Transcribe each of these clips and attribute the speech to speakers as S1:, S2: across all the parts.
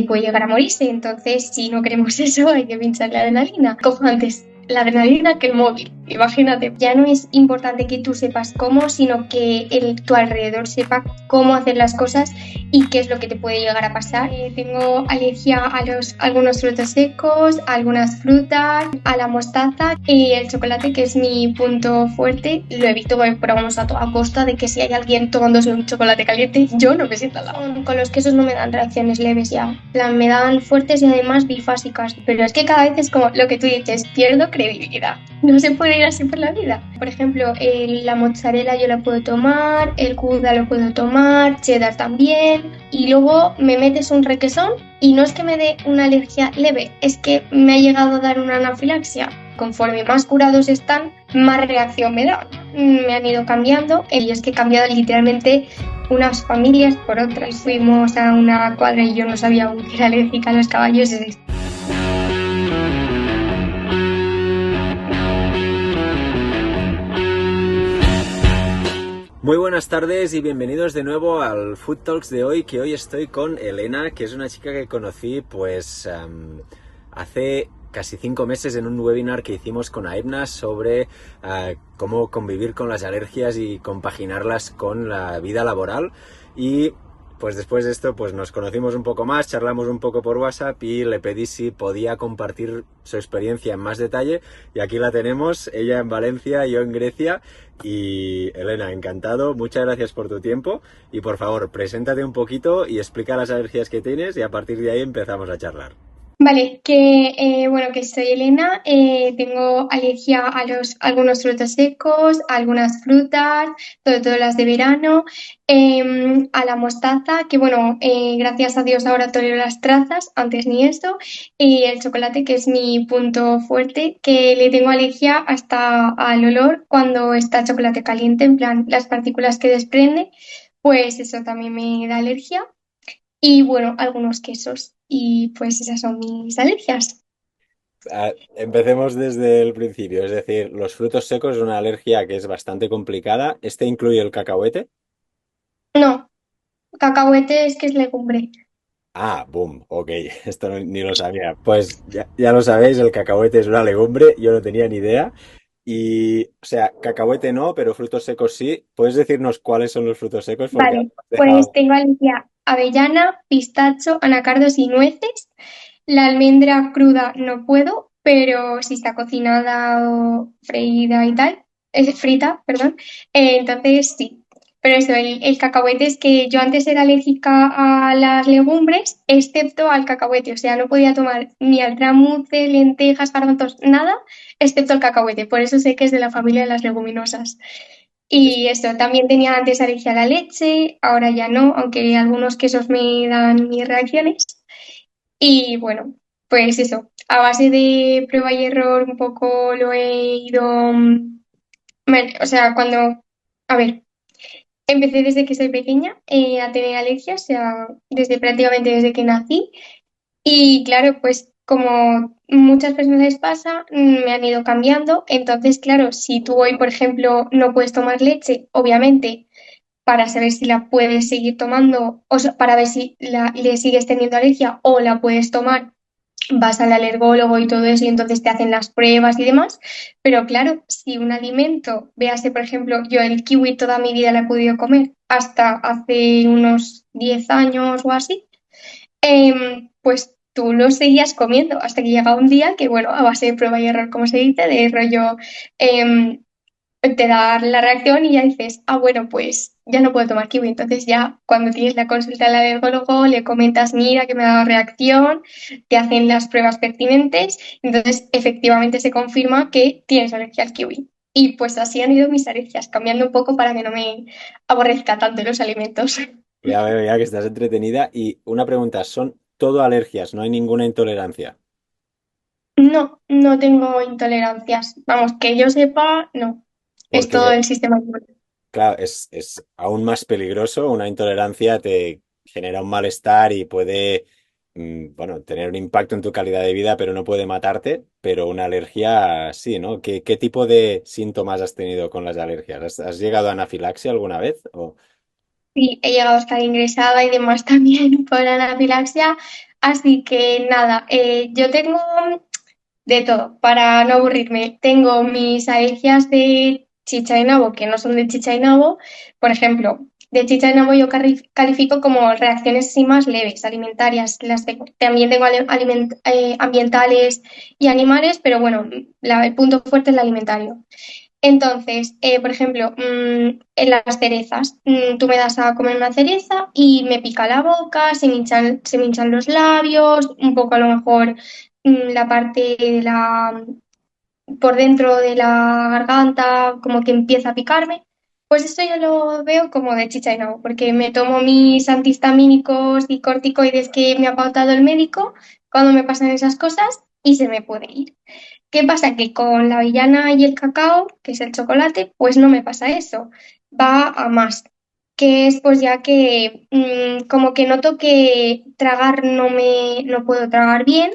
S1: puede llegar a morirse. Entonces, si no queremos eso, hay que pinchar la adrenalina. Como antes, la adrenalina que el móvil. Imagínate, ya no es importante que tú sepas cómo, sino que tu alrededor sepa cómo hacer las cosas y qué es lo que te puede llegar a pasar. Tengo alergia a algunos frutos secos, a algunas frutas, a la mostaza y el chocolate, que es mi punto fuerte. Lo evito, pero vamos, a toda costa de que si hay alguien tomándose un chocolate caliente, yo no me siento al lado. Con los quesos no me dan reacciones leves ya. En plan, me dan fuertes y además bifásicas. Pero es que cada vez es como lo que tú dices, pierdo credibilidad. No se puede ir así por la vida. Por ejemplo, la mozzarella yo la puedo tomar, el gouda lo puedo tomar, cheddar también. Y luego me metes un requesón y no es que me dé una alergia leve, es que me ha llegado a dar una anafilaxia. Conforme más curados están, más reacción me dan. Me han ido cambiando y es que he cambiado literalmente unas familias por otras. Fuimos a una cuadra y yo no sabía aún que era alérgica a los caballos.
S2: Muy buenas tardes y bienvenidos de nuevo al Food Talks de hoy, que hoy estoy con Elena, que es una chica que conocí hace casi 5 meses en un webinar que hicimos con Aebna sobre cómo convivir con las alergias y compaginarlas con la vida laboral. Y pues después de esto pues nos conocimos un poco más, charlamos un poco por WhatsApp y le pedí si podía compartir su experiencia en más detalle, y aquí la tenemos, ella en Valencia, yo en Grecia. Y Elena, encantado, muchas gracias por tu tiempo y por favor, preséntate un poquito y explica las alergias que tienes y a partir de ahí empezamos a charlar.
S1: Vale, bueno, que soy Elena, tengo alergia a algunos frutos secos, a algunas frutas, sobre todo las de verano, a la mostaza, que bueno, gracias a Dios ahora tolero las trazas, antes ni eso, y el chocolate, que es mi punto fuerte, que le tengo alergia hasta al olor cuando está chocolate caliente, en plan, las partículas que desprende, pues eso también me da alergia. Y bueno, algunos quesos. Y pues esas son mis alergias.
S2: Empecemos desde el principio, es decir, los frutos secos es una alergia que es bastante complicada. ¿Este incluye el cacahuete?
S1: No, cacahuete es que es legumbre.
S2: Ah, boom, ok, esto ni lo sabía. Pues ya lo sabéis, el cacahuete es una legumbre, yo no tenía ni idea. Y, o sea, cacahuete no, pero frutos secos sí. ¿Puedes decirnos cuáles son los frutos secos? Porque has
S1: Vale, pues
S2: dejado...
S1: tengo alergia a avellana, pistacho, anacardos y nueces. La almendra cruda no puedo, pero si está cocinada o freída y tal, es frita, perdón, entonces sí. Pero eso, el cacahuete es que yo antes era alérgica a las legumbres, excepto al cacahuete. O sea, no podía tomar ni altramuce, lentejas, garbanzos, nada, excepto el cacahuete. Por eso sé que es de la familia de las leguminosas. Y eso, también tenía antes alergia a la leche, ahora ya no, aunque algunos quesos me dan mis reacciones. Y bueno, pues eso, a base de prueba y error un poco lo he ido, o sea, a ver, empecé desde que soy pequeña a tener alergias, o sea, desde prácticamente desde que nací. Y claro, pues como muchas personas les pasa, me han ido cambiando. Entonces, claro, si tú hoy, por ejemplo, no puedes tomar leche, obviamente, para saber si la puedes seguir tomando, o sea, para ver si le sigues teniendo alergia o la puedes tomar, vas al alergólogo y todo eso y entonces te hacen las pruebas y demás. Pero claro, si un alimento, véase, por ejemplo, yo el kiwi toda mi vida la he podido comer hasta hace unos 10 años o así, pues tú lo seguías comiendo hasta que llega un día que, bueno, a base de prueba y error, como se dice, de rollo, em, te da la reacción y ya dices, ah, bueno, pues ya no puedo tomar kiwi. Entonces ya cuando tienes la consulta al alergólogo le comentas, mira, que me ha dado reacción, te hacen las pruebas pertinentes, entonces efectivamente se confirma que tienes alergia al kiwi. Y pues así han ido mis alergias, cambiando un poco para que no me aborrezca tanto los alimentos.
S2: Ya veo ya que estás entretenida. Y una pregunta, ¿son todo alergias? ¿No hay ninguna intolerancia?
S1: No, no tengo intolerancias. Vamos, que yo sepa, no. Es todo
S2: Porque,
S1: el sistema inmune.
S2: claro, es aún más peligroso. Una intolerancia te genera un malestar y puede, bueno, tener un impacto en tu calidad de vida, pero no puede matarte. Pero una alergia sí, ¿no? ¿Qué tipo de síntomas has tenido con las alergias? ¿Has llegado a anafilaxia alguna vez?
S1: Sí, he llegado a estar ingresada y demás también por anafilaxia. Así que nada, yo tengo de todo, para no aburrirme. Tengo mis alergias de chicha y nabo, que no son de chicha y nabo. Por ejemplo, de chicha y nabo yo califico como reacciones así más leves, alimentarias. También tengo ambientales y animales, pero bueno, el punto fuerte es el alimentario. Entonces, por ejemplo, en las cerezas, tú me das a comer una cereza y me pica la boca, se me hinchan los labios, un poco a lo mejor la parte de por dentro de la garganta, como que empieza a picarme. Pues esto yo lo veo como de chicha y nabo, porque me tomo mis antihistamínicos y corticoides que me ha pautado el médico cuando me pasan esas cosas y se me puede ir. ¿Qué pasa? Que con la avellana y el cacao, que es el chocolate, pues no me pasa eso. Va a más. Que es pues ya que como que noto que tragar no puedo tragar bien.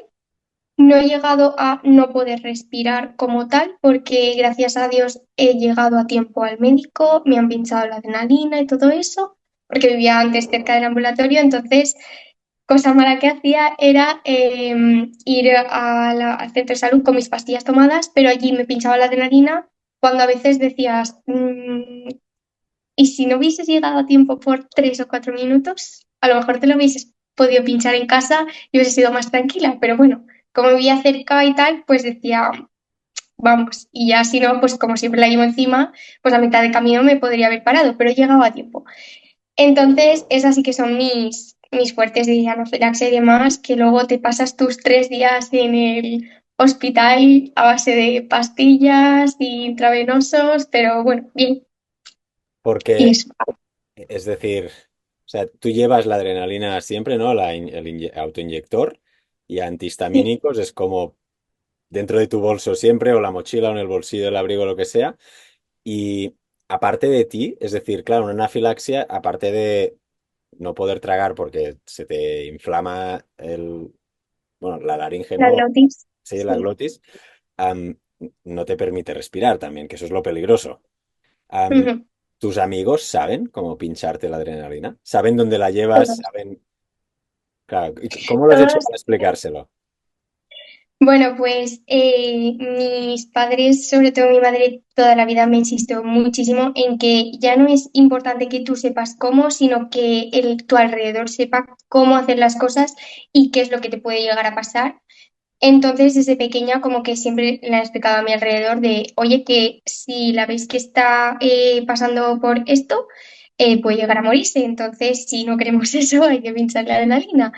S1: No he llegado a no poder respirar como tal, porque gracias a Dios he llegado a tiempo al médico, me han pinchado la adrenalina y todo eso, porque vivía antes cerca del ambulatorio, entonces cosa mala que hacía era ir al centro de salud con mis pastillas tomadas, pero allí me pinchaba la adrenalina cuando a veces decías, ¿y si no hubieses llegado a tiempo por 3 o 4 minutos? A lo mejor te lo hubieses podido pinchar en casa y hubiese sido más tranquila, pero bueno, como vivía cerca y tal, pues decía, vamos, y ya si no, pues como siempre la llevo encima, pues a mitad de camino me podría haber parado, pero he llegado a tiempo. Entonces, esas sí que son mis fuertes de anafilaxia y demás, que luego te pasas tus 3 días en el hospital a base de pastillas y intravenosos, pero bueno, bien. Y
S2: Porque,
S1: eso.
S2: es decir, o sea, tú llevas la adrenalina siempre, ¿no? Autoinyector y
S1: Sí.
S2: antihistamínicos es como dentro de tu bolso siempre, o la mochila, o en el bolsillo del abrigo, lo que sea. Y aparte de ti, es decir, claro, una anafilaxia, aparte de no poder tragar porque se te inflama bueno, la laringe,
S1: La
S2: ¿no?
S1: glotis.
S2: Sí, la
S1: Sí.
S2: glotis, am, no te permite respirar también, que eso es lo peligroso. Am,
S1: Ujú.
S2: ¿Tus amigos saben cómo pincharte la adrenalina? ¿Saben dónde la llevas?
S1: Todos.
S2: ¿Saben? Claro, ¿y cómo lo has hecho
S1: Todos.
S2: para explicárselo?
S1: Bueno, pues mis padres, sobre todo mi madre, toda la vida me insistió muchísimo en que ya no es importante que tú sepas cómo, sino que tu alrededor sepa cómo hacer las cosas y qué es lo que te puede llegar a pasar. Entonces, desde pequeña, como que siempre le he explicado a mi alrededor de, oye, que si la veis que está pasando por esto, puede llegar a morirse. Entonces, si no queremos eso, hay que pincharle adrenalina.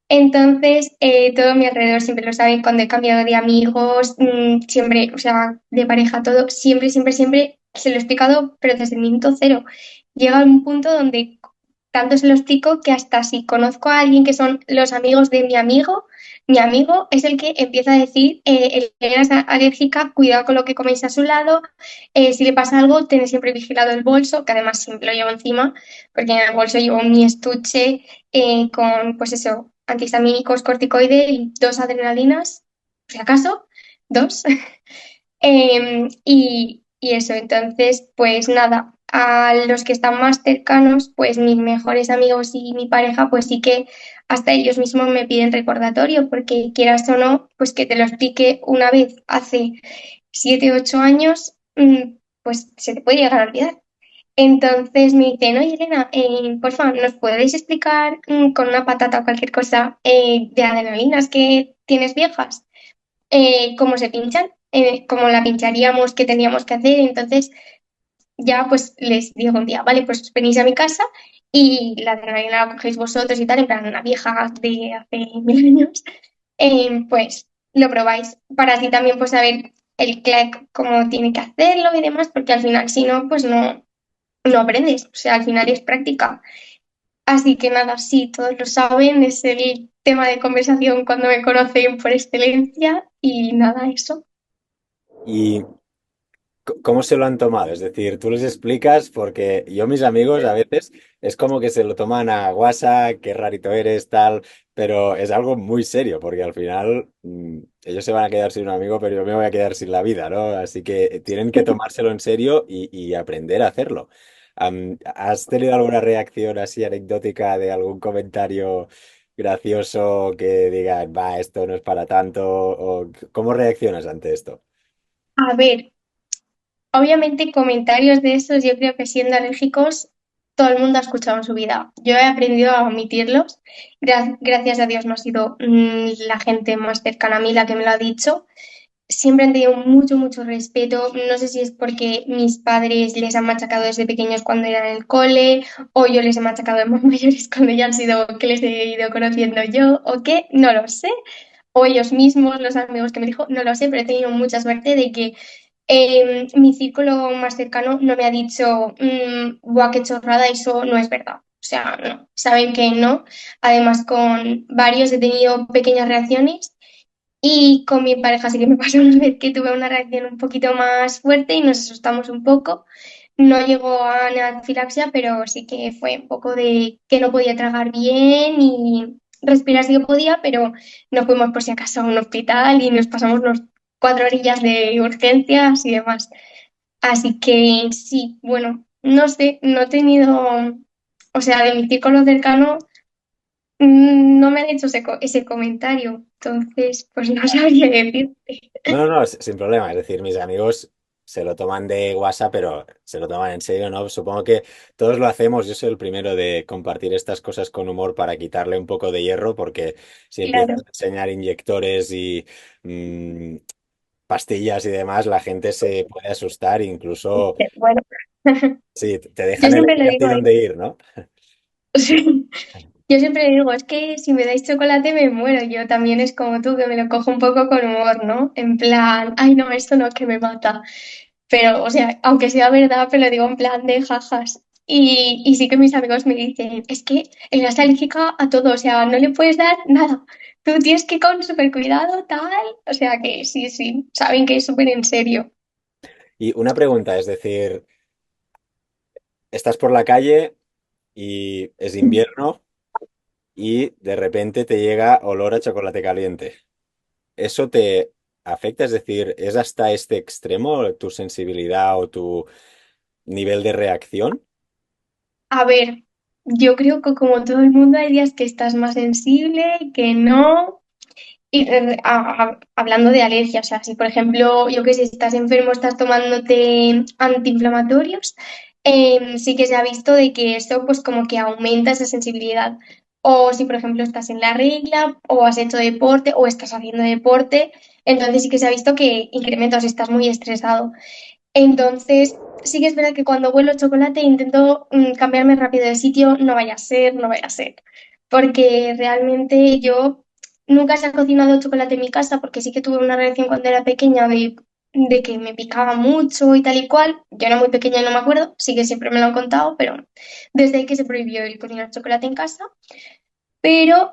S1: Entonces, todo mi alrededor siempre lo sabe. Cuando he cambiado de amigos, siempre, o sea, de pareja, todo, siempre, siempre, siempre se lo he explicado, pero desde el minuto cero. Llega a un punto donde tanto se lo explico que hasta si conozco a alguien que son los amigos de mi amigo es el que empieza a decir, Elena es alérgica, cuidado con lo que coméis a su lado, si le pasa algo, tened siempre vigilado el bolso, que además siempre lo llevo encima, porque en el bolso llevo mi estuche con, pues eso, antihistamínicos, corticoide y 2 adrenalinas, por si acaso, dos. Y eso, entonces, pues nada, a los que están más cercanos, pues mis mejores amigos y mi pareja, pues sí que hasta ellos mismos me piden recordatorio, porque quieras o no, pues que te lo explique una vez hace 7, 8 años, pues se te puede llegar a olvidar. Entonces me dicen, oye Elena, por favor, ¿nos puedes explicar con una patata o cualquier cosa de adrenalinas que tienes viejas? Cómo se pinchan, cómo la pincharíamos, qué tendríamos que hacer. Entonces ya pues les digo un día, vale, pues os venís a mi casa y la adrenalina la cogéis vosotros y tal, en plan una vieja de hace 1000 años, pues lo probáis para así también pues saber el clack cómo tiene que hacerlo y demás, porque al final si no, pues no aprendes, o sea, al final es práctica. Así que nada, sí, todos lo saben, es el tema de conversación cuando me conocen por excelencia y nada, eso.
S2: ¿Y cómo se lo han tomado? Es decir, tú les explicas, porque yo, mis amigos, a veces es como que se lo toman a guasa, qué rarito eres, tal, pero es algo muy serio, porque al final ellos se van a quedar sin un amigo, pero yo me voy a quedar sin la vida, ¿no? Así que tienen que tomárselo en serio y aprender a hacerlo. ¿Has tenido alguna reacción así anecdótica de algún comentario? gracioso que digan, va, esto no es para tanto? ¿O cómo reaccionas ante esto?
S1: A ver, obviamente comentarios de esos, yo creo que siendo alérgicos, todo el mundo ha escuchado en su vida. Yo he aprendido a omitirlos. Gracias a Dios no ha sido la gente más cercana a mí la que me lo ha dicho. Siempre han tenido mucho, mucho respeto. No sé si es porque mis padres les han machacado desde pequeños cuando eran en el cole, o yo les he machacado de más mayores cuando ya han sido que les he ido conociendo yo, o qué, no lo sé. O ellos mismos, los amigos que me dijo, no lo sé, pero he tenido mucha suerte de que mi círculo más cercano no me ha dicho, buah, qué chorrada, eso no es verdad. O sea, no, saben que no. Además, con varios he tenido pequeñas reacciones y con mi pareja sí que me pasó una vez que tuve una reacción un poquito más fuerte y nos asustamos un poco. No llegó a anafilaxia, pero sí que fue un poco de que no podía tragar bien y respirar sí que podía, pero nos fuimos por si acaso a un hospital y nos pasamos los 4 horillas de urgencias y demás. Así que sí, bueno, no sé, no he tenido, o sea, de mi círculo cercano no me han hecho ese comentario, entonces pues no sabría decir.
S2: No, no, no, sin problema. Es decir, mis amigos se lo toman de WhatsApp, pero se lo toman en serio, ¿no? Supongo que todos lo hacemos. Yo soy el primero de compartir estas cosas con humor para quitarle un poco de hierro, porque si empiezas
S1: Claro,
S2: a enseñar inyectores y mm, pastillas y demás, la gente se puede asustar, incluso,
S1: bueno,
S2: sí, te
S1: yo
S2: dejan
S1: siempre le
S2: elegir a ti
S1: digo,
S2: dónde ir, ¿no?
S1: yo siempre le digo, es que si me dais chocolate me muero. Yo también es como tú, que me lo cojo un poco con humor, ¿no? En plan, ay no, esto no, que me mata. Pero, o sea, aunque sea verdad, pero lo digo en plan de jajas. Y sí que mis amigos me dicen, es que eres alérgica a todo, o sea, no le puedes dar nada. Tú tienes que ir con súper cuidado, tal. O sea que sí, sí, saben que es súper en serio.
S2: Y una pregunta, es decir, estás por la calle y es invierno y de repente te llega olor a chocolate caliente. ¿Eso te afecta? Es decir, ¿es hasta este extremo tu sensibilidad o tu nivel de reacción?
S1: A ver, yo creo que como todo el mundo hay días que estás más sensible, que no. Y hablando de alergias, o sea, si por ejemplo, yo que sé, estás enfermo, estás tomándote antiinflamatorios, sí que se ha visto de que eso pues como que aumenta esa sensibilidad. O si por ejemplo estás en la regla, o has hecho deporte, o estás haciendo deporte, entonces sí que se ha visto que incrementa o si estás muy estresado. Entonces, sí que es verdad que cuando huelo chocolate intento cambiarme rápido de sitio, no vaya a ser, no vaya a ser. Porque realmente yo nunca se ha cocinado chocolate en mi casa, porque sí que tuve una reacción cuando era pequeña de que me picaba mucho y tal y cual. Yo era muy pequeña y no me acuerdo, sí que siempre me lo han contado, pero desde ahí que se prohibió el cocinar chocolate en casa. Pero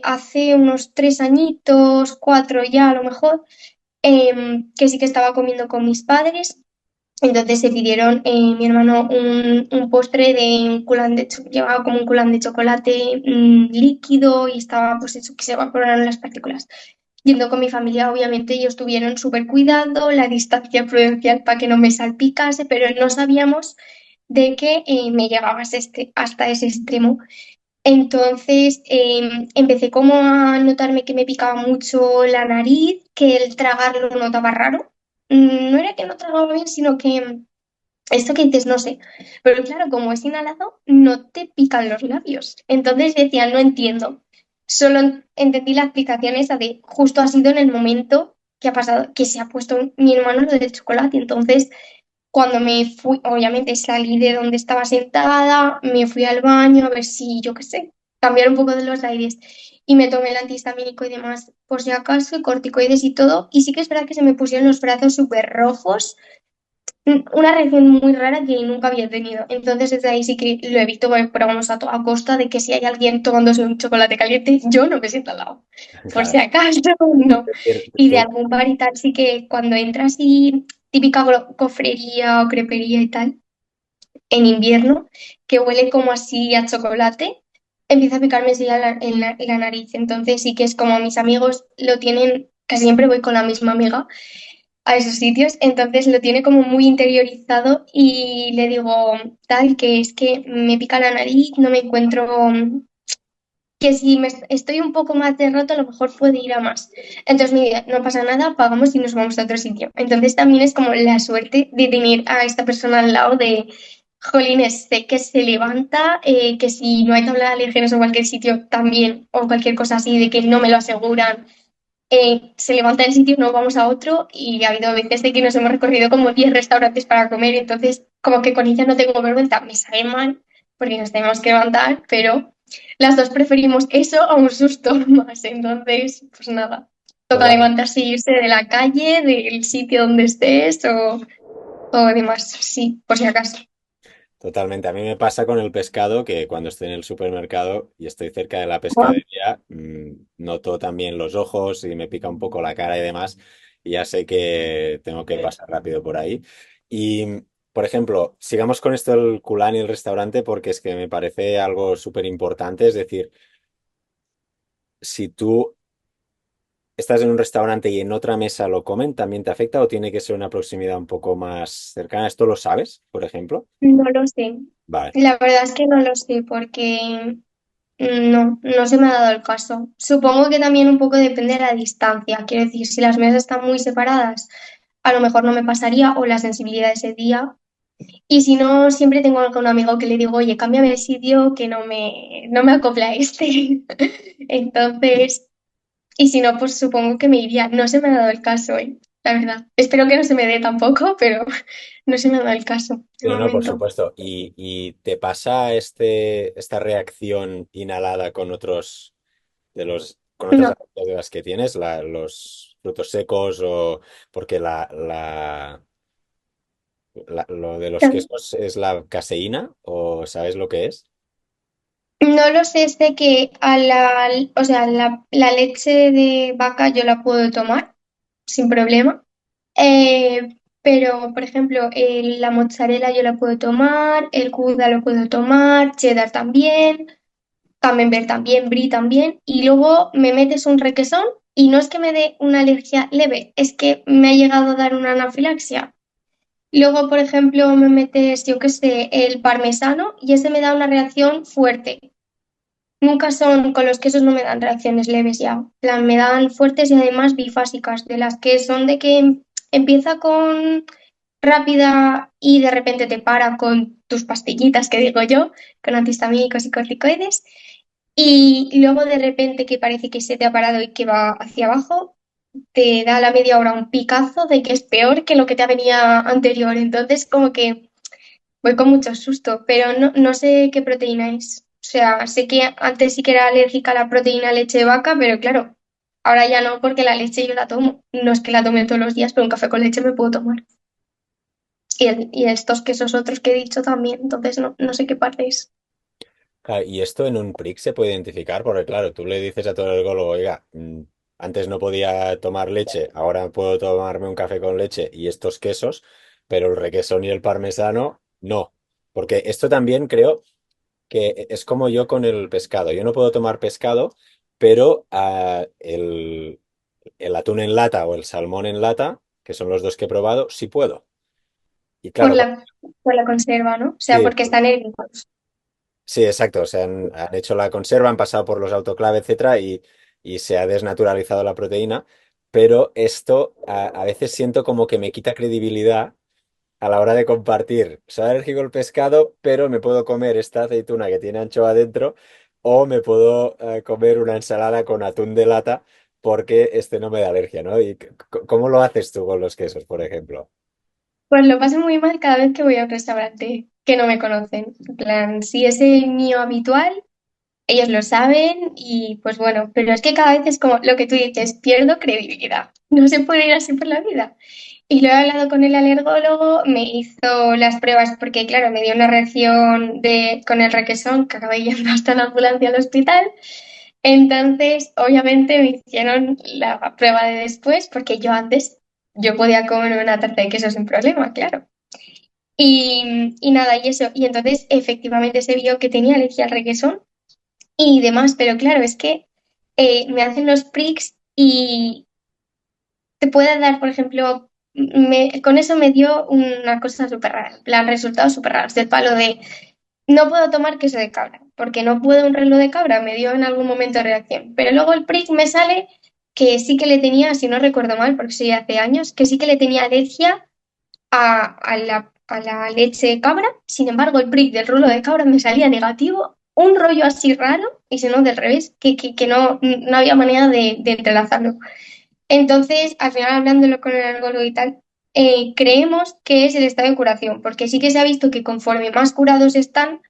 S1: hace unos 3 añitos, 4 ya a lo mejor, que sí que estaba comiendo con mis padres. Entonces se pidieron mi hermano un postre de un culán de llevaba como un culán de chocolate líquido y estaba pues eso que se evaporaron las partículas. Yendo con mi familia, obviamente ellos tuvieron súper cuidado, la distancia prudencial para que no me salpicase, pero no sabíamos de que me llegaba hasta ese extremo. Entonces empecé como a notarme que me picaba mucho la nariz, que el tragar lo notaba raro. No era que no tragaba bien, sino que esto que dices, no sé. Pero claro, como es inhalado, no te pican los labios. Entonces decía, no entiendo. Solo entendí la explicación esa de justo ha sido en el momento que ha pasado, que se ha puesto mi hermano lo del chocolate. Entonces cuando me fui, obviamente salí de donde estaba sentada, me fui al baño a ver si, yo qué sé, cambiar un poco de los aires. Y me tomé el antihistamínico y demás, por si acaso, y corticoides y todo. Y sí que es verdad que se me pusieron los brazos súper rojos, una reacción muy rara que nunca había tenido. Entonces desde ahí sí que lo evito, pero vamos a toda costa de que si hay alguien tomándose un chocolate caliente, yo no me siento al lado. Por si
S2: Claro.
S1: acaso, no.
S2: Es decir,
S1: Y de
S2: tú,
S1: algún bar y tal, sí que cuando entras y típica cofrería o crepería y tal, en invierno, que huele como así a chocolate, empieza a picarme así en la nariz. Entonces sí que es como mis amigos lo tienen, casi siempre voy con la misma amiga a esos sitios, entonces lo tiene como muy interiorizado y le digo tal que es que me pica la nariz, no me encuentro que si estoy un poco más de rato, a lo mejor puede ir a más. Entonces me dice, no pasa nada, pagamos y nos vamos a otro sitio. Entonces también es como la suerte de tener a esta persona al lado de, jolines, sé que se levanta, que si no hay tabla de alergenos en cualquier sitio también, o cualquier cosa así, de que no me lo aseguran, se levanta del sitio, no vamos a otro, y ha habido veces de que nos hemos recorrido como 10 restaurantes para comer, entonces como que con ella no tengo vergüenza, me sabe mal, porque nos tenemos que levantar, pero las dos preferimos eso a un susto más, entonces pues nada, toca
S2: Totalmente.
S1: levantarse y irse de la calle, del sitio donde estés o demás, sí, por si acaso.
S2: Totalmente. A mí me pasa con el pescado que cuando estoy en el supermercado y estoy cerca de la pescadería, noto también los ojos y me pica un poco la cara y demás, y ya sé que tengo que pasar rápido por ahí. Y, por ejemplo, sigamos con esto del culán y el restaurante porque es que me parece algo súper importante. Es decir, si tú estás en un restaurante y en otra mesa lo comen, ¿también te afecta o tiene que ser una proximidad un poco más cercana? ¿Esto lo sabes, por ejemplo?
S1: No lo sé.
S2: Vale.
S1: La verdad es que no lo sé porque no se me ha dado el caso. Supongo que también un poco depende de la distancia. Quiero decir, si las mesas están muy separadas, a lo mejor no me pasaría o la sensibilidad de ese día. Y si no, siempre tengo algún amigo que le digo, oye, cámbiame el sitio que no me acopla este. Entonces, y si no, pues supongo que me iría. No se me ha dado el caso, la verdad. Espero que no se me dé tampoco, pero no se me ha dado el caso de
S2: No, no, por
S1: momento.
S2: supuesto. Y te pasa esta reacción inhalada con otros con otras
S1: No,
S2: alergias de las que tienes, los frutos secos o porque lo de los quesos es la caseína o sabes lo que es?
S1: no lo sé, sé que o sea, la leche de vaca yo la puedo tomar sin problema. Pero, por ejemplo, la mozzarella yo la puedo tomar, el gouda lo puedo tomar, cheddar también, camembert también, brie también. Y luego me metes un requesón y no es que me dé una alergia leve, es que me ha llegado a dar una anafilaxia. Luego, por ejemplo, me metes, yo qué sé, el parmesano y ese me da una reacción fuerte. Nunca son, con los quesos no me dan reacciones leves ya. En plan, me dan fuertes y además bifásicas, de las que son de que empieza con rápida y de repente te para con tus pastillitas, que digo yo, con antihistamínicos y corticoides. Y luego de repente que parece que se te ha parado y que va hacia abajo, te da a la media hora un picazo de que es peor que lo que te venía anterior. Entonces, como que voy con mucho susto, pero no sé qué proteína es. O sea, sé que antes sí que era alérgica a la proteína leche de vaca, pero claro, ahora ya no, porque la leche yo la tomo. No es que la tome todos los días, pero un café con leche me puedo tomar. Y estos quesos otros que he dicho también, entonces no sé qué parte es.
S2: Claro, y esto en un prick se puede identificar porque, claro, tú le dices a todo el golo, oiga, antes no podía tomar leche, ahora puedo tomarme un café con leche y estos quesos, pero el requesón y el parmesano, no. Porque esto también creo que es como yo con el pescado. Yo no puedo tomar pescado, pero el atún en lata o el salmón en lata, que son los dos que he probado, sí puedo. Y
S1: Por
S2: claro,
S1: por la conserva, ¿no? O sea,
S2: sí,
S1: porque están hervidos.
S2: sí, exacto. O sea, han hecho la conserva, han pasado por los autoclave, etcétera, y se ha desnaturalizado la proteína. Pero esto a veces siento como que me quita credibilidad a la hora de compartir. Soy alérgico al pescado, pero me puedo comer esta aceituna que tiene anchoa adentro, o me puedo comer una ensalada con atún de lata porque este no me da alergia, ¿no? ¿Y cómo lo haces tú con los quesos, por ejemplo?
S1: Pues lo paso muy mal cada vez que voy a un restaurante que no me conocen. En plan, si es el mío habitual, ellos lo saben y pues bueno, pero es que cada vez es como lo que tú dices, pierdo credibilidad. No se puede ir así por la vida. Y lo he hablado con el alergólogo, me hizo las pruebas porque claro, me dio una reacción con el requesón que acabé yendo hasta la ambulancia al hospital. Entonces, obviamente me hicieron la prueba de después porque yo podía comer una tarta de queso sin problema, claro. Y nada, y eso. Y entonces efectivamente se vio que tenía alergia al requesón y demás, pero claro, es que me hacen los pricks y te puede dar, por ejemplo, con eso me dio una cosa súper rara, en plan resultados súper raros, del palo de no puedo tomar queso de cabra. porque no puedo un reloj de cabra, me dio en algún momento reacción. Pero luego el prick me sale que sí que le tenía, si no recuerdo mal, porque eso ya hace años, que sí que le tenía alergia a la leche de cabra. Sin embargo, el prick del rulo de cabra me salía negativo, un rollo así raro, y si no, del revés, que no había manera de entrelazarlo. Entonces, al final, hablándolo con el algólogo y tal, creemos que es el estado de curación, porque sí que se ha visto que conforme más curados están,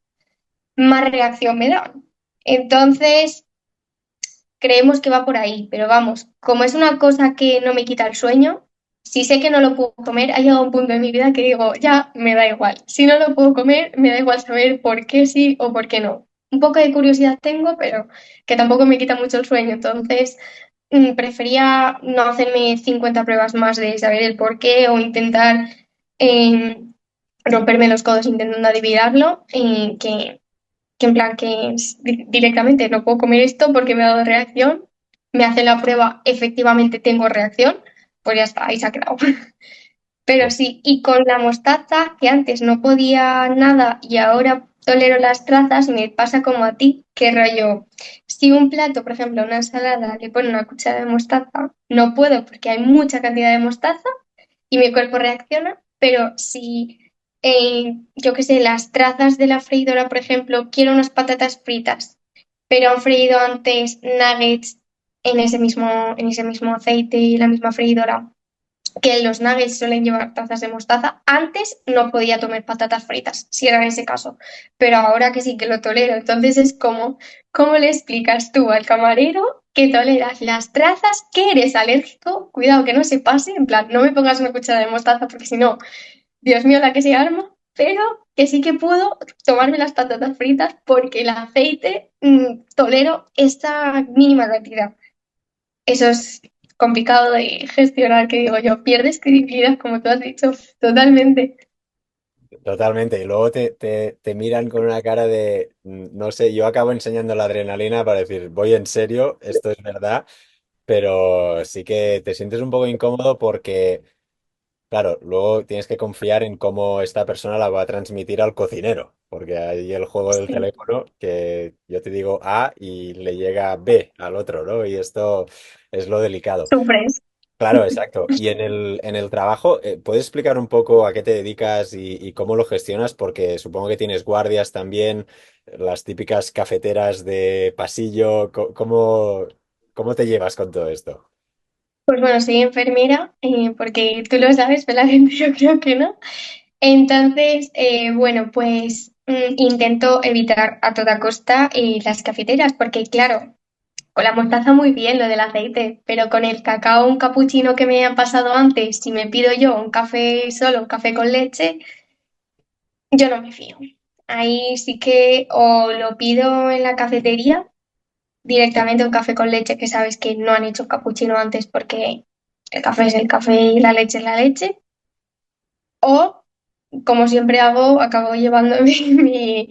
S1: más reacción me dan. Entonces, creemos que va por ahí, pero vamos, como es una cosa que no me quita el sueño, si sé que no lo puedo comer, ha llegado un punto en mi vida que digo, ya me da igual. Si no lo puedo comer, me da igual saber por qué sí o por qué no. Un poco de curiosidad tengo, pero que tampoco me quita mucho el sueño. Entonces, prefería no hacerme 50 pruebas más de saber el por qué o intentar eh, romperme los codos intentando adivinarlo, que en plan que directamente no puedo comer esto porque me ha dado reacción, me hacen la prueba, efectivamente tengo reacción, pues ya está, ahí se ha quedado. Pero sí, y con la mostaza, que antes no podía nada y ahora tolero las trazas, me pasa como a ti, que rollo, si un plato, por ejemplo, una ensalada, le pone una cuchara de mostaza, no puedo porque hay mucha cantidad de mostaza y mi cuerpo reacciona, pero si, yo qué sé, las trazas de la freidora, por ejemplo, quiero unas patatas fritas, pero han freído antes nuggets en ese mismo aceite y la misma freidora, que los nuggets suelen llevar trazas de mostaza. Antes no podía tomar patatas fritas, si era en ese caso, pero ahora que sí que lo tolero. Entonces es como, ¿cómo le explicas tú al camarero que toleras las trazas, que eres alérgico? Cuidado que no se pase, en plan, no me pongas una cuchara de mostaza porque si no, Dios mío, la que se arma. Pero que sí que puedo tomarme las patatas fritas porque el aceite tolero esta mínima cantidad. Eso es complicado de gestionar, que digo yo, pierdes credibilidad, como tú has dicho, totalmente.
S2: Totalmente. Y luego te miran con una cara de, no sé, yo acabo enseñando la adrenalina para decir, voy en serio, esto es verdad, pero sí que te sientes un poco incómodo porque, claro, luego tienes que confiar en cómo esta persona la va a transmitir al cocinero, porque hay el juego del
S1: Sí,
S2: teléfono que yo te digo A y le llega B al otro, ¿no? Y esto es lo delicado.
S1: sufres.
S2: Claro, exacto. Y en el trabajo, ¿puedes explicar un poco a qué te dedicas y cómo lo gestionas? Porque supongo que tienes guardias también, las típicas cafeteras de pasillo. ¿Cómo te llevas con todo esto?
S1: Pues bueno, soy enfermera, porque tú lo sabes, pero la gente yo creo que no. Entonces, bueno, pues intento evitar a toda costa las cafeteras, porque claro, con la mostaza muy bien lo del aceite, pero con el cacao, un capuchino que me han pasado antes, si me pido yo un café solo, un café con leche, yo no me fío. Ahí sí que o lo pido en la cafetería, directamente un café con leche, que sabes que no han hecho capuchino antes porque el café es el café y la leche es la leche. O, como siempre hago, acabo llevándome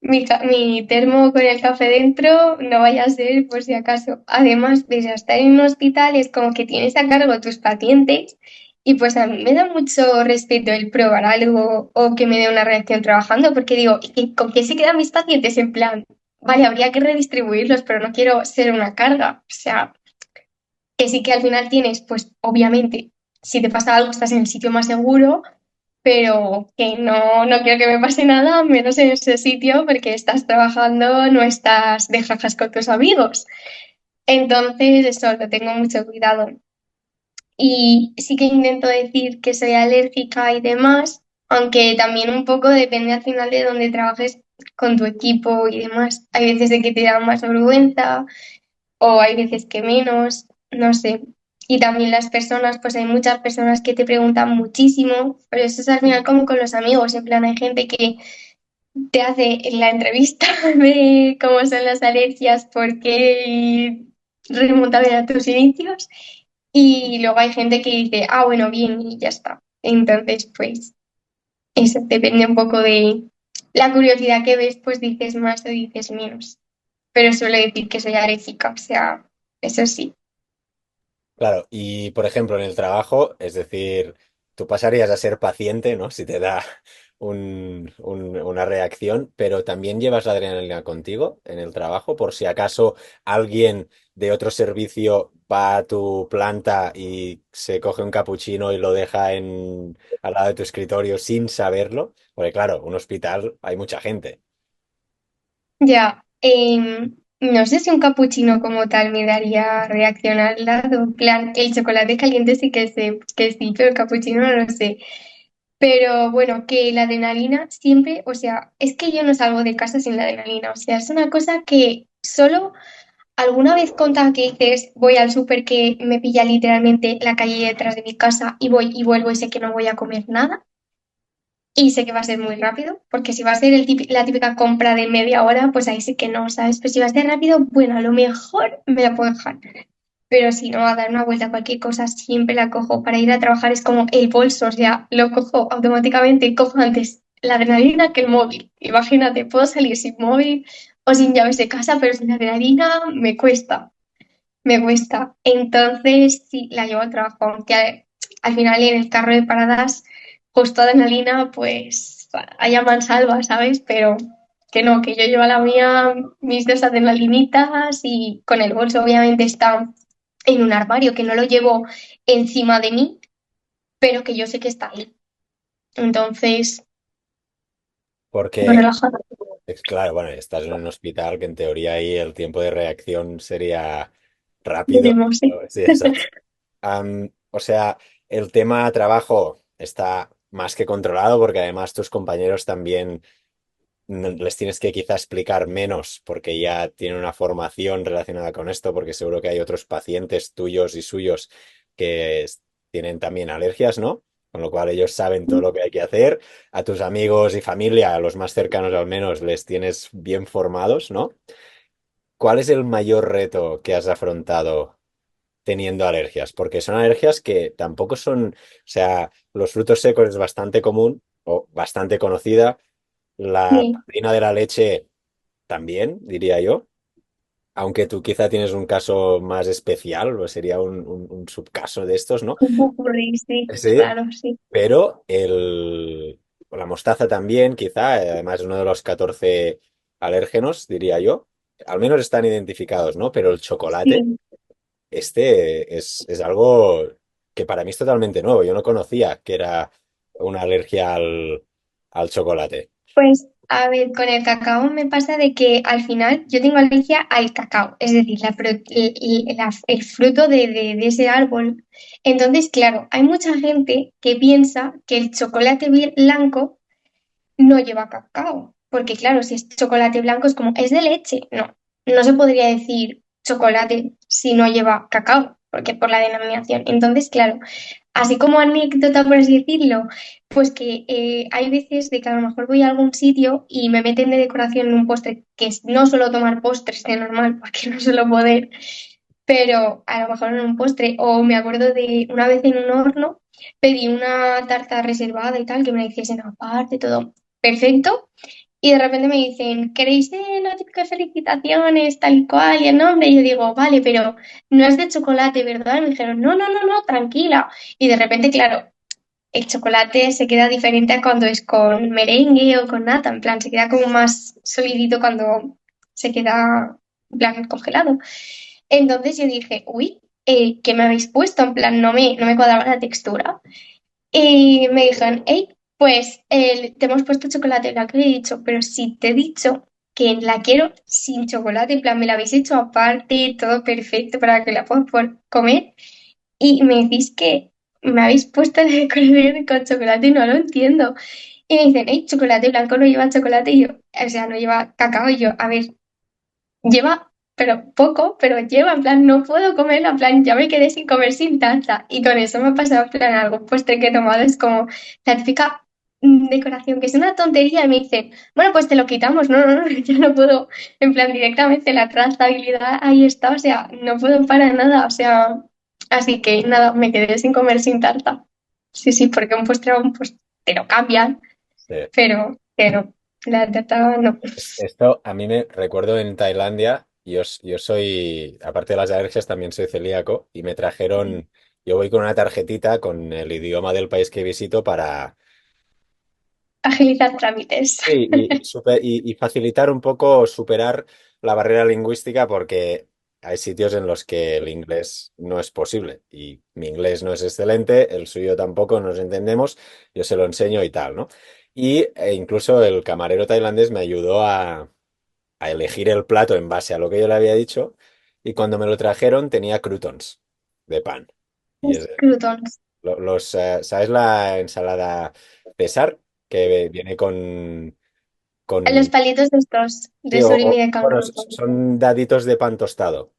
S1: mi termo con el café dentro, no vaya a ser por si acaso. Además, desde estar en un hospital es como que tienes a cargo tus pacientes y pues a mí me da mucho respeto el probar algo o que me dé una reacción trabajando, porque digo, ¿y con qué se quedan mis pacientes? En plan, vale, habría que redistribuirlos, pero no quiero ser una carga. O sea, que sí que al final tienes, pues obviamente, si te pasa algo estás en el sitio más seguro, pero que no quiero que me pase nada, menos en ese sitio, porque estás trabajando, no estás de jajas con tus amigos. Entonces, eso, lo tengo mucho cuidado. Y sí que intento decir que soy alérgica y demás, aunque también un poco depende al final de dónde trabajes con tu equipo y demás. Hay veces de que te da más vergüenza o hay veces que menos, no sé. Y también las personas, pues hay muchas personas que te preguntan muchísimo, pero eso es al final como con los amigos, en plan hay gente que te hace la entrevista de cómo son las alergias, por qué y remontable a tus inicios, y luego hay gente que dice, ah, bueno, bien, y ya está. Entonces, pues eso depende un poco de la curiosidad que ves, pues dices más o dices menos. Pero suelo decir que soy alérgica, o sea, eso sí.
S2: Claro, y por ejemplo, en el trabajo, es decir, tú pasarías a ser paciente, ¿no? Si te da una reacción, pero también llevas la adrenalina contigo en el trabajo, por si acaso alguien de otro servicio va a tu planta y se coge un capuchino y lo deja al lado de tu escritorio sin saberlo, porque claro, un hospital hay mucha gente.
S1: Ya, no sé si un capuchino como tal me daría reacción al lado. En plan, el chocolate caliente sí que sé que sí, pero el capuchino no lo sé. Pero bueno, que la adrenalina siempre, o sea, es que yo no salgo de casa sin la adrenalina. O sea, es una cosa que solo alguna vez contado que dices, voy al súper que me pilla literalmente la calle detrás de mi casa y voy y vuelvo y sé que no voy a comer nada. Y sé que va a ser muy rápido, porque si va a ser la típica compra de media hora, pues ahí sí que no, ¿sabes? Pero si va a ser rápido, bueno, a lo mejor me la puedo dejar. Pero si no, a dar una vuelta a cualquier cosa, siempre la cojo. Para ir a trabajar es como el bolso, o sea, lo cojo automáticamente, cojo antes la adrenalina que el móvil. Imagínate, puedo salir sin móvil o sin llaves de casa, pero sin adrenalina me cuesta, me cuesta. Entonces, sí, la llevo al trabajo, aunque al final en el carro de paradas, justo adrenalina, pues haya mansalva, ¿sabes? Pero que no, que yo llevo la mía, mis dos adrenalinitas y con el bolso obviamente está en un armario, que no lo llevo encima de mí, pero que yo sé que está ahí. Entonces, me
S2: Porque,
S1: relaja.
S2: claro, bueno, estás en un hospital que en teoría ahí el tiempo de reacción sería rápido.
S1: Mínimo, sí.
S2: Sí, exacto. O sea, el tema trabajo está más que controlado porque además tus compañeros también les tienes que quizá explicar menos porque ya tienen una formación relacionada con esto, porque seguro que hay otros pacientes tuyos y suyos que tienen también alergias, ¿no? Con lo cual ellos saben todo lo que hay que hacer. A tus amigos y familia, a los más cercanos al menos, les tienes bien formados, ¿no? ¿Cuál es el mayor reto que has afrontado teniendo alergias? Porque son alergias que tampoco son, o sea, los frutos secos es bastante común o bastante conocida. La
S1: Sí,
S2: proteína de la leche también, diría yo. Aunque tú quizá tienes un caso más especial, o sería un subcaso de estos, ¿no?
S1: un popurrí, sí,
S2: Sí,
S1: claro, sí.
S2: pero la mostaza también, quizá, además es uno de los 14 alérgenos, diría yo. Al menos están identificados, ¿no? Pero el chocolate,
S1: Sí.
S2: este es algo que para mí es totalmente nuevo. Yo no conocía que era una alergia al chocolate.
S1: Pues a ver, con el cacao me pasa de que al final yo tengo alergia al cacao, es decir, el fruto de ese árbol. Entonces, claro, hay mucha gente que piensa que el chocolate blanco no lleva cacao, porque claro, si es chocolate blanco es como, es de leche. No, no se podría decir chocolate si no lleva cacao, porque por la denominación. Entonces, claro, así como anécdota, por así decirlo, pues que hay veces de que a lo mejor voy a algún sitio y me meten de decoración en un postre, que es no solo tomar postres de normal, porque no suelo poder, pero a lo mejor en un postre, o me acuerdo de una vez en un horno, pedí una tarta reservada y tal, que me la hiciesen aparte, todo perfecto, y de repente me dicen, ¿queréis la típica felicitaciones, tal y cual, y el nombre? Y yo digo, vale, pero no es de chocolate, ¿verdad? Y me dijeron, no, no, no, no, tranquila. Y de repente, claro, el chocolate se queda diferente a cuando es con merengue o con nata, en plan, se queda como más solidito cuando se queda, en plan, congelado. Entonces yo dije, uy, ¿qué me habéis puesto? En plan, no me cuadraba la textura. Y me dijeron, hey, pues te hemos puesto chocolate blanco. Y he dicho, pero si te he dicho que la quiero sin chocolate, en plan, me la habéis hecho aparte, todo perfecto para que la pueda comer. Y me decís que me habéis puesto la decoración con chocolate y no lo entiendo. Y me dicen, hey, chocolate blanco no lleva chocolate. Y yo, o sea, no lleva cacao. Y yo, a ver, lleva, pero poco, pero lleva, en plan, no puedo comerlo, en plan, ya me quedé sin comer sin taza. Y con eso me ha pasado, en plan, algo postre que he tomado es como la típica decoración, que es una tontería, y me dicen, bueno, pues te lo quitamos. No, no, no, yo no puedo, en plan, directamente la trazabilidad ahí está, o sea, no puedo para nada, o sea, así que nada, me quedé sin comer sin tarta. Sí, sí, porque un postre a un postre te lo cambian,
S2: Sí.
S1: pero la tarta no.
S2: Esto a mí me recuerdo en Tailandia, yo soy, aparte de las alergias, también soy celíaco y me trajeron, yo voy con una tarjetita con el idioma del país que visito
S1: Agilizar trámites.
S2: Sí, y facilitar un poco, superar la barrera lingüística porque hay sitios en los que el inglés no es posible y mi inglés no es excelente, el suyo tampoco, nos entendemos, yo se lo enseño y tal, ¿no? Incluso el camarero tailandés me ayudó a elegir el plato en base a lo que yo le había dicho y cuando me lo trajeron tenía croutons de pan. Y es,
S1: Croutons.
S2: ¿sabes la ensalada César? Que viene
S1: Los
S2: con
S1: palitos de estos,
S2: sí,
S1: de surimi de
S2: bueno,
S1: cangrejo.
S2: son daditos de pan tostado.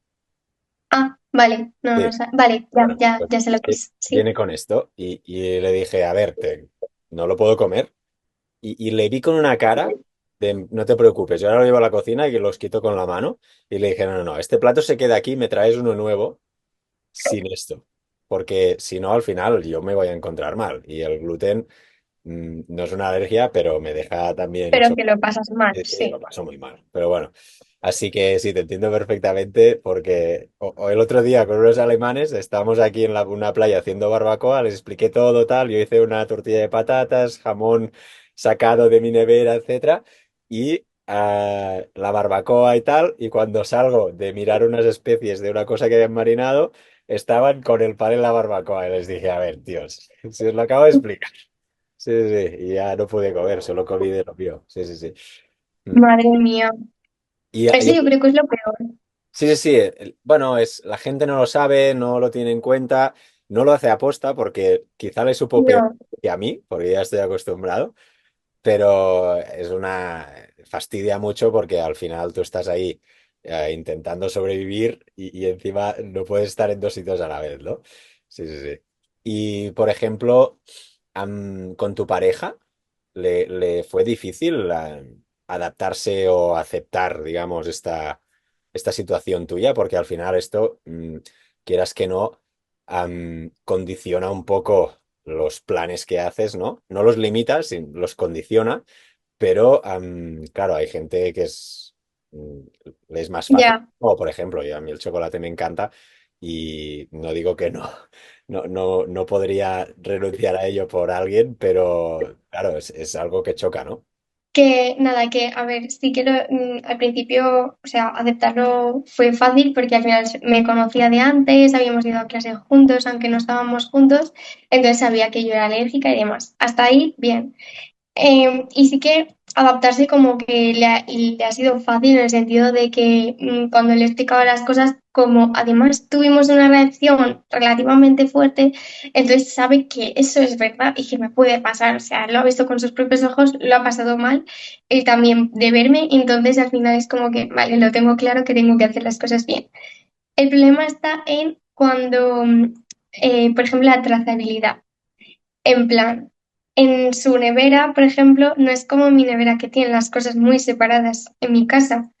S1: Ah, vale, no, no
S2: Sí,
S1: sé. Vale, ya,
S2: bueno,
S1: ya,
S2: pues
S1: ya sé lo que es. Sí.
S2: viene con esto. Y le dije, a ver, no lo puedo comer. Y le vi con una cara de, no te preocupes, yo ahora lo llevo a la cocina y que los quito con la mano. Y le dije, no, no, no, este plato se queda aquí, me traes uno nuevo sin esto. Porque si no, al final yo me voy a encontrar mal. Y el gluten no es una alergia, pero me deja también
S1: Pero
S2: hecho.
S1: que lo pasas mal,
S2: Sí, lo
S1: sí.
S2: paso muy mal. Pero bueno, así que sí, te entiendo perfectamente porque o el otro día con unos alemanes estábamos aquí en una playa haciendo barbacoa, les expliqué todo tal, yo hice una tortilla de patatas, jamón sacado de mi nevera, etcétera, y la barbacoa y tal, y cuando salgo de mirar unas especies de una cosa que habían marinado, estaban con el pan en la barbacoa y les dije, a ver, tíos, si os lo acabo de explicar. Sí, sí, sí, y ya no pude comer, solo comí de lo mío. Sí, sí, sí. Mm.
S1: Madre mía. Eso yo creo que es lo peor.
S2: Sí, sí, sí. Bueno, la gente no lo sabe, no lo tiene en cuenta, no lo hace aposta porque quizá le supo peor
S1: No,
S2: que a mí, porque ya estoy acostumbrado, pero fastidia mucho porque al final tú estás ahí intentando sobrevivir y encima no puedes estar en dos sitios a la vez, ¿no? Sí, sí, sí. Y, por ejemplo, con tu pareja, ¿le fue difícil adaptarse o aceptar, digamos, esta situación tuya? Porque al final esto, quieras que no, condiciona un poco los planes que haces, ¿no? No los limita, los condiciona, pero claro, hay gente que mm, le es más fácil.
S1: ya.
S2: O, por ejemplo, a mí el chocolate me encanta y no digo que no, no podría renunciar a ello por alguien, pero claro, es algo que choca, ¿no?
S1: Que nada, que a ver, sí que al principio, o sea, aceptarlo fue fácil porque al final me conocía de antes, habíamos ido a clase juntos, aunque no estábamos juntos, entonces sabía que yo era alérgica y demás. Hasta ahí, bien. Y sí que adaptarse como que le ha sido fácil en el sentido de que cuando le explicaba las cosas, como además tuvimos una reacción relativamente fuerte, entonces sabe que eso es verdad y que me puede pasar. O sea, lo ha visto con sus propios ojos, lo ha pasado mal, él también de verme, entonces al final es como que, vale, lo tengo claro que tengo que hacer las cosas bien. El problema está en cuando, por ejemplo, la trazabilidad. En plan, en su nevera, por ejemplo, no es como mi nevera que tiene las cosas muy separadas en mi casa,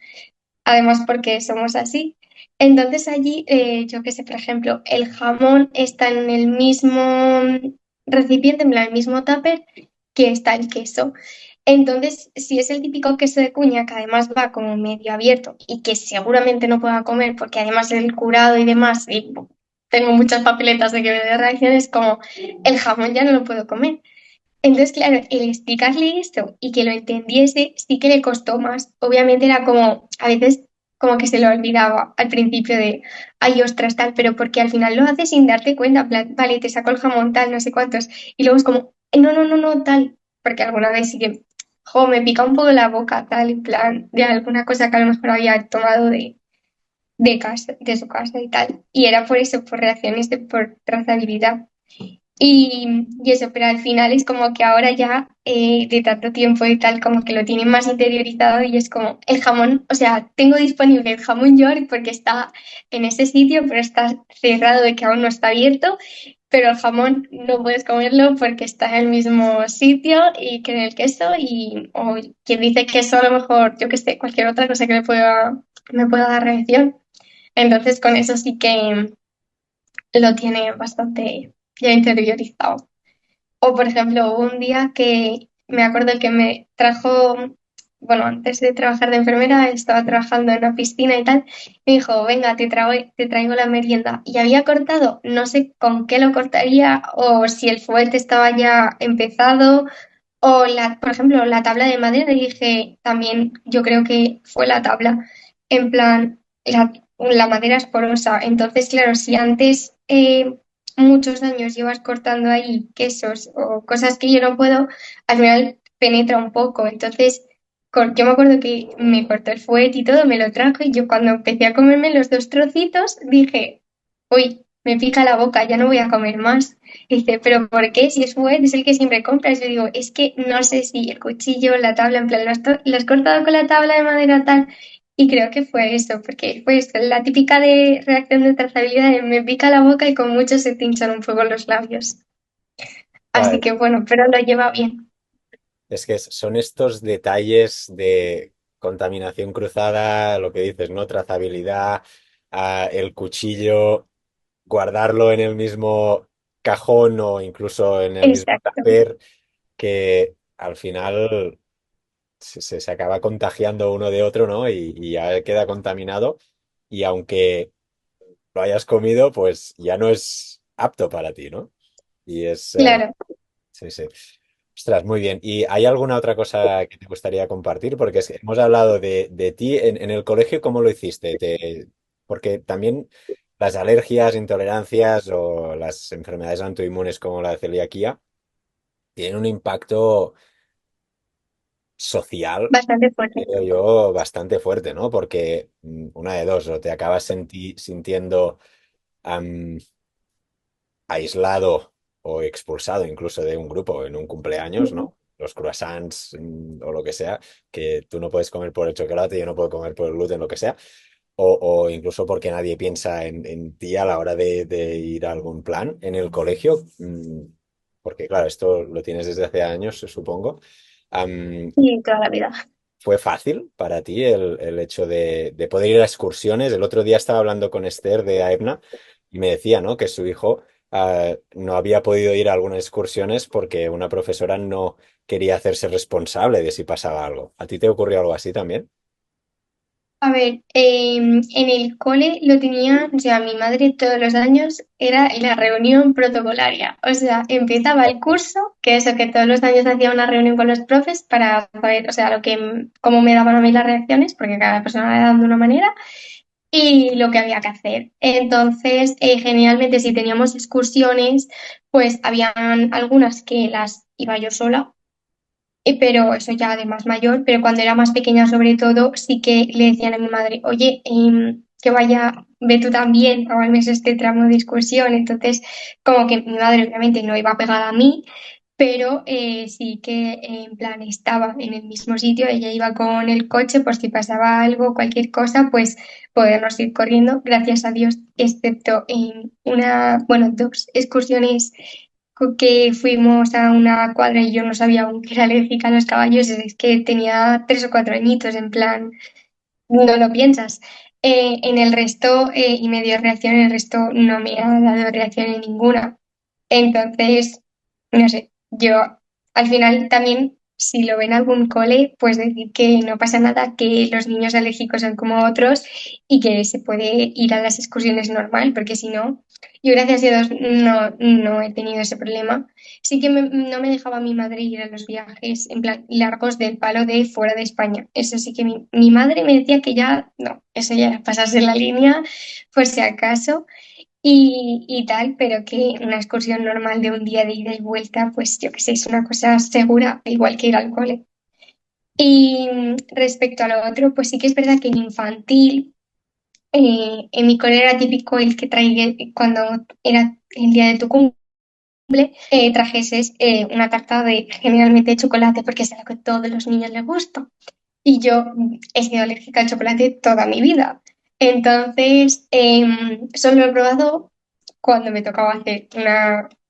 S1: además porque somos así. Entonces allí, yo qué sé, por ejemplo, el jamón está en el mismo recipiente, en plan, el mismo tupper que está el queso. Entonces, si es el típico queso de cuña que además va como medio abierto y que seguramente no pueda comer porque además el curado y demás, y tengo muchas papeletas de que me dé reacciones, como el jamón ya no lo puedo comer. Entonces, claro, el explicarle esto y que lo entendiese sí que le costó más. Obviamente era como, a veces como que se lo olvidaba al principio de, ay, ostras, tal, pero porque al final lo haces sin darte cuenta, en plan, vale, te saco el jamón, tal, no sé cuántos. Y luego es como, no, no, no, no, tal, porque alguna vez sí que, jo, me pica un poco la boca, tal, en plan, de alguna cosa que a lo mejor había tomado de casa, de su casa y tal. Y era por eso, por reacciones de, por trazabilidad. Y eso, pero al final es como que ahora ya, de tanto tiempo y tal, como que lo tienen más interiorizado y es como el jamón, o sea, tengo disponible el jamón York porque está en ese sitio, pero está cerrado de que aún no está abierto, pero el jamón no puedes comerlo porque está en el mismo sitio y que en el queso y o quien dice queso a lo mejor, yo que sé, cualquier otra cosa que me pueda dar reacción. Entonces con eso sí que lo tiene bastante ya interiorizado. O, por ejemplo, hubo un día que me acuerdo que me trajo, bueno, antes de trabajar de enfermera, estaba trabajando en una piscina y tal, me dijo, venga, te traigo la merienda. Y había cortado, no sé con qué lo cortaría, o si el fuete estaba ya empezado, O por ejemplo, la tabla de madera, dije también, yo creo que fue la tabla, en plan, la madera es porosa, entonces claro, si antes muchos años llevas cortando ahí quesos o cosas que yo no puedo, al final penetra un poco, entonces yo me acuerdo que me cortó el fuet y todo, me lo trajo y yo cuando empecé a comerme los dos trocitos dije, uy, me pica la boca, ya no voy a comer más. Dice, pero ¿por qué? Si es web, es el que siempre compras. Yo digo, es que no sé si el cuchillo, la tabla, en plan, lo has cortado con la tabla de madera tal. Y creo que fue eso, porque fue esto, la típica de reacción de trazabilidad de me pica la boca y con mucho se te hinchan un poco los labios. Así
S2: Vale.
S1: que bueno, pero lo lleva bien.
S2: Es que son estos detalles de contaminación cruzada, lo que dices, ¿no? Trazabilidad, el cuchillo, guardarlo en el mismo cajón o incluso en el mismo
S1: Exacto.
S2: tupper, que al final se acaba contagiando uno de otro, ¿no? Y ya queda contaminado. Y aunque lo hayas comido, pues ya no es apto para ti, ¿no? Y es,
S1: Claro.
S2: sí, sí. Ostras, muy bien. ¿Y hay alguna otra cosa que te gustaría compartir? Porque hemos hablado de ti en el colegio, ¿cómo lo hiciste? Porque también las alergias, intolerancias o las enfermedades autoinmunes como la celiaquía tienen un impacto social,
S1: Bastante fuerte.
S2: creo yo, bastante fuerte, ¿no? Porque una de dos, o te acabas sintiendo aislado o expulsado incluso de un grupo en un cumpleaños, ¿no? Los croissants o lo que sea, que tú no puedes comer por el chocolate, yo no puedo comer por el gluten, lo que sea, o incluso porque nadie piensa en ti a la hora de ir a algún plan en el colegio, porque claro, esto lo tienes desde hace años, supongo. Am,
S1: Y toda la vida.
S2: ¿Fue fácil para ti el hecho de poder ir a excursiones? El otro día estaba hablando con Esther de AEBNA y me decía, ¿no? Que su hijo no había podido ir a algunas excursiones porque una profesora no quería hacerse responsable de si pasaba algo. ¿A ti te ocurrió algo así también?
S1: A ver, en el cole lo tenía, o sea, mi madre todos los años era la reunión protocolaria. O sea, empezaba el curso, que eso, que todos los años hacía una reunión con los profes para saber, o sea, cómo me daban a mí las reacciones, porque cada persona le daban de una manera, y lo que había que hacer. Entonces, generalmente si teníamos excursiones, pues habían algunas que las iba yo sola, pero eso ya de más mayor, pero cuando era más pequeña sobre todo, sí que le decían a mi madre, oye, que vaya, ve tú también, o al menos este tramo de excursión. Entonces, como que mi madre obviamente no iba pegada a mí, pero sí que en plan estaba en el mismo sitio, ella iba con el coche por si pasaba algo, cualquier cosa, pues podernos ir corriendo, gracias a Dios, excepto en bueno, dos excursiones que fuimos a una cuadra y yo no sabía aún que era alérgica a los caballos, es que tenía 3 o 4 añitos, en plan, no lo piensas. En el resto, y me dio reacción, en el resto no me ha dado reacción en ninguna. Entonces, no sé, yo al final también, si lo ven en algún cole, pues decir que no pasa nada, que los niños alérgicos son como otros y que se puede ir a las excursiones normal, porque si no, yo gracias a Dios no he tenido ese problema. Sí que no me dejaba mi madre ir a los viajes en plan largos del palo de fuera de España. Eso sí que mi madre me decía que ya, no, eso ya era pasarse la línea, por si acaso y tal, pero que una excursión normal de un día de ida y vuelta, pues yo qué sé, es una cosa segura, igual que ir al cole. Y respecto a lo otro, pues sí que es verdad que en infantil, en mi cole era típico el que traía, cuando era el día de tu cumple, trajeses una tarta de generalmente de chocolate, porque es algo que a todos los niños les gusta. Y yo he sido alérgica al chocolate toda mi vida. Entonces, solo he probado cuando me tocaba hacer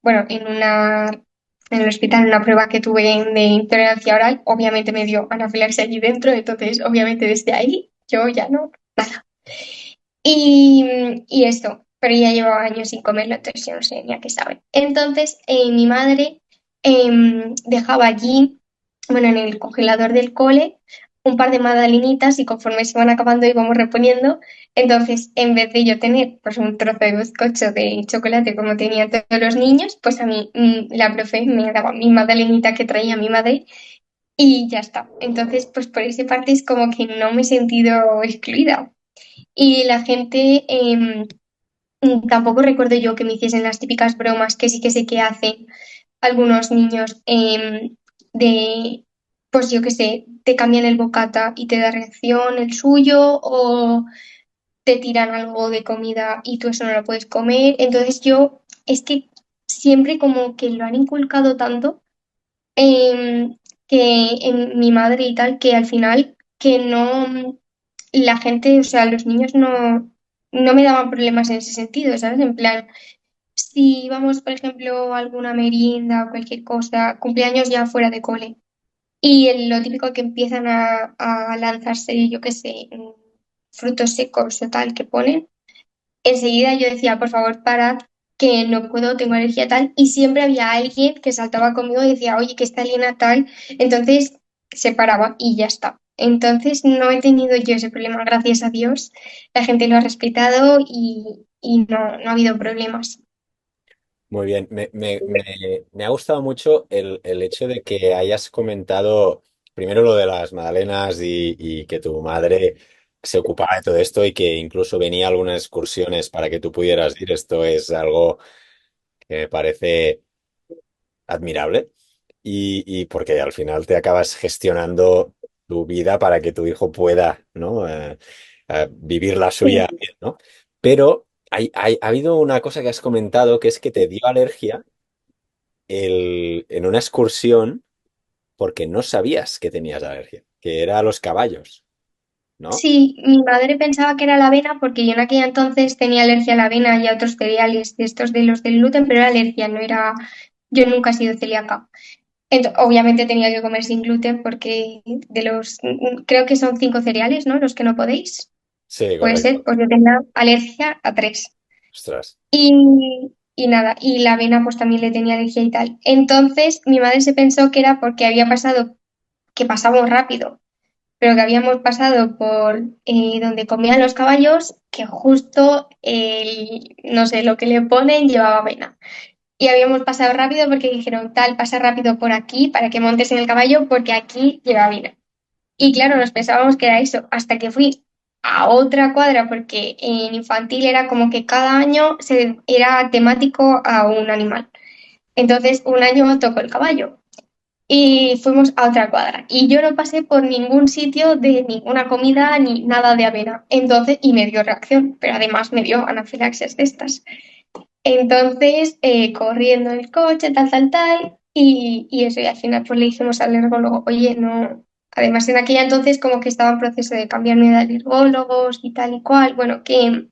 S1: bueno, en el hospital, una prueba que tuve de intolerancia oral. Obviamente me dio anafilaxia allí dentro, entonces, obviamente desde ahí yo ya no, nada. Y esto, pero ya llevaba años sin comerlo, entonces yo no sé ni a qué sabe. Entonces, mi madre dejaba allí, bueno, en el congelador del cole, un par de magdalenitas y conforme se van acabando íbamos reponiendo. Entonces, en vez de yo tener pues un trozo de bizcocho de chocolate como tenían todos los niños, pues a mí la profe me daba mi magdalenita que traía mi madre y ya está. Entonces, pues por esa parte es como que no me he sentido excluida. Y la gente, tampoco recuerdo yo que me hiciesen las típicas bromas que sí que sé que hacen algunos niños de, pues yo qué sé, te cambian el bocata y te da reacción el suyo o te tiran algo de comida y tú eso no lo puedes comer. Entonces yo es que siempre como que lo han inculcado tanto em, que en mi madre y tal, que al final que no, la gente, o sea, los niños no me daban problemas en ese sentido, ¿sabes? En plan, si íbamos, por ejemplo, a alguna merienda o cualquier cosa, cumpleaños ya fuera de cole, y lo típico que empiezan a lanzarse, yo qué sé, frutos secos o tal que ponen, enseguida yo decía, por favor, parad, que no puedo, tengo alergia tal, y siempre había alguien que saltaba conmigo y decía, oye, que está Elena tal, entonces se paraba y ya está. Entonces no he tenido yo ese problema, gracias a Dios. La gente lo ha respetado y no ha habido problemas.
S2: Muy bien, me ha gustado mucho el hecho de que hayas comentado primero lo de las magdalenas y que tu madre se ocupaba de todo esto y que incluso venía a algunas excursiones para que tú pudieras ir. Esto es algo que me parece admirable y porque al final te acabas gestionando tu vida para que tu hijo pueda, ¿no? Vivir la suya
S1: Sí.
S2: bien, ¿no? Pero ha habido una cosa que has comentado que es que te dio alergia en una excursión porque no sabías que tenías alergia, que era a los caballos, ¿no?
S1: Sí, mi madre pensaba que era la avena porque yo en aquella entonces tenía alergia a la avena y a otros cereales de estos de los del gluten, pero era alergia, no era, yo nunca he sido celíaca. Obviamente tenía que comer sin gluten porque de los, creo que son 5 cereales, ¿no? Los que no podéis.
S2: Sí,
S1: Puede ser,
S2: correcto.
S1: pues yo tenía alergia a 3.
S2: Ostras.
S1: Y nada, y la avena pues también le tenía alergia y tal. Entonces mi madre se pensó que era porque había pasado, que pasamos rápido, pero que habíamos pasado por donde comían los caballos, que justo no sé, lo que le ponen llevaba avena. Y habíamos pasado rápido porque dijeron, tal, pasa rápido por aquí para que montes en el caballo porque aquí lleva avena. Y claro, nos pensábamos que era eso, hasta que fui a otra cuadra porque en infantil era como que cada año era temático a un animal. Entonces, un año tocó el caballo y fuimos a otra cuadra. Y yo no pasé por ningún sitio de ninguna comida ni nada de avena. Entonces, y me dio reacción, pero además me dio anafilaxias de estas. Entonces, corriendo en el coche, tal, tal, tal, y eso, y al final pues le dijimos al alergólogo, oye, no, además en aquella entonces como que estaba en proceso de cambiarme de alergólogos y tal y cual, bueno, que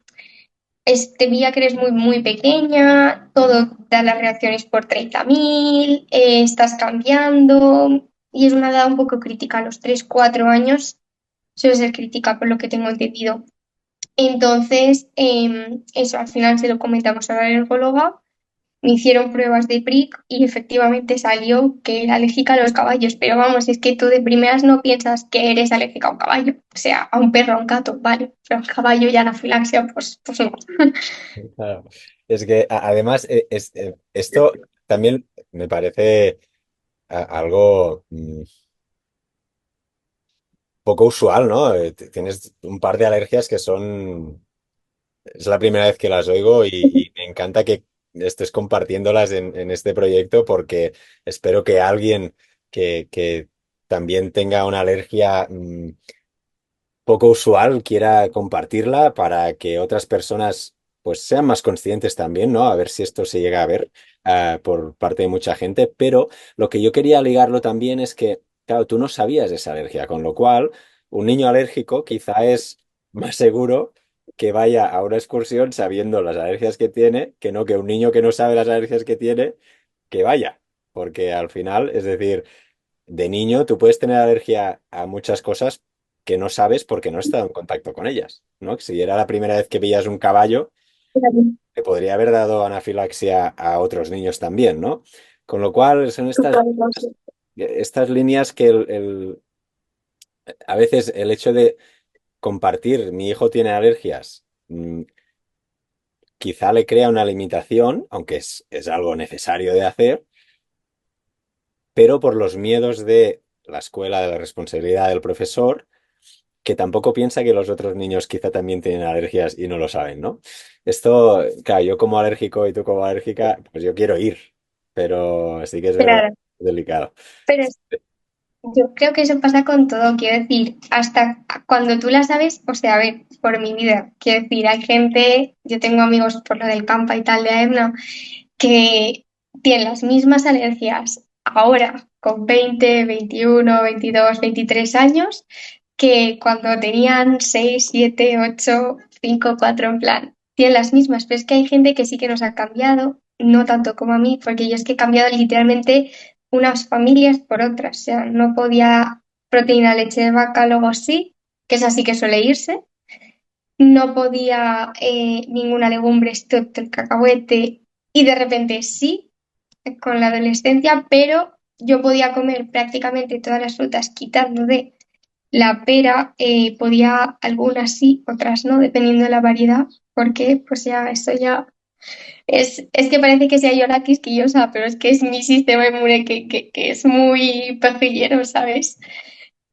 S1: te veía que eres muy, muy pequeña, todo da las reacciones por 30.000, estás cambiando, y es una edad un poco crítica, a los 3 4 años suele ser crítica por lo que tengo entendido. Entonces, eso al final se lo comentamos a la alergóloga, me hicieron pruebas de PRIC y efectivamente salió que era alérgica a los caballos, pero vamos, es que tú de primeras no piensas que eres alérgica a un caballo, o sea, a un perro, a un gato, vale, pero a un caballo y anafilaxia, pues no.
S2: Claro. Es que además esto también me parece algo poco usual, ¿no? Tienes un par de alergias que son. Es la primera vez que las oigo y me encanta que estés compartiéndolas en este proyecto porque espero que alguien que también tenga una alergia poco usual quiera compartirla para que otras personas pues sean más conscientes también, ¿no? A ver si esto se llega a ver por parte de mucha gente. Pero lo que yo quería ligarlo también es que, claro, tú no sabías de esa alergia, con lo cual un niño alérgico quizá es más seguro que vaya a una excursión sabiendo las alergias que tiene, que no que un niño que no sabe las alergias que tiene, que vaya. Porque al final, es decir, de niño tú puedes tener alergia a muchas cosas que no sabes porque no has estado en contacto con ellas, ¿no? Si era la primera vez que veías un caballo, te podría haber dado anafilaxia a otros niños también, ¿no? Con lo cual son estas líneas que a veces el hecho de compartir, mi hijo tiene alergias, quizá le crea una limitación, aunque es algo necesario de hacer, pero por los miedos de la escuela, de la responsabilidad del profesor, que tampoco piensa que los otros niños quizá también tienen alergias y no lo saben, ¿no? Esto, claro, yo como alérgico y tú como alérgica, pues yo quiero ir, pero sí que es verdad,
S1: Claro,
S2: delicado.
S1: pero yo creo que eso pasa con todo, quiero decir, hasta cuando tú la sabes, o sea, a ver, por mi vida, quiero decir, hay gente, yo tengo amigos por lo del campa y tal de AEMNA, que tienen las mismas alergias ahora, con 20, 21, 22, 23 años, que cuando tenían 6, 7, 8, 5, 4 en plan, tienen las mismas, pero es que hay gente que sí que nos ha cambiado, no tanto como a mí, porque yo es que he cambiado literalmente unas familias por otras, o sea, no podía proteína leche de vaca, luego sí, que es así que suele irse, no podía ninguna legumbre, excepto el cacahuete, y de repente sí, con la adolescencia, pero yo podía comer prácticamente todas las frutas, quitando de la pera, podía algunas sí, otras no, dependiendo de la variedad, porque pues ya eso ya es que parece que sea yo la quisquillosa, pero es que es mi sistema inmune que es muy pejillero, ¿sabes?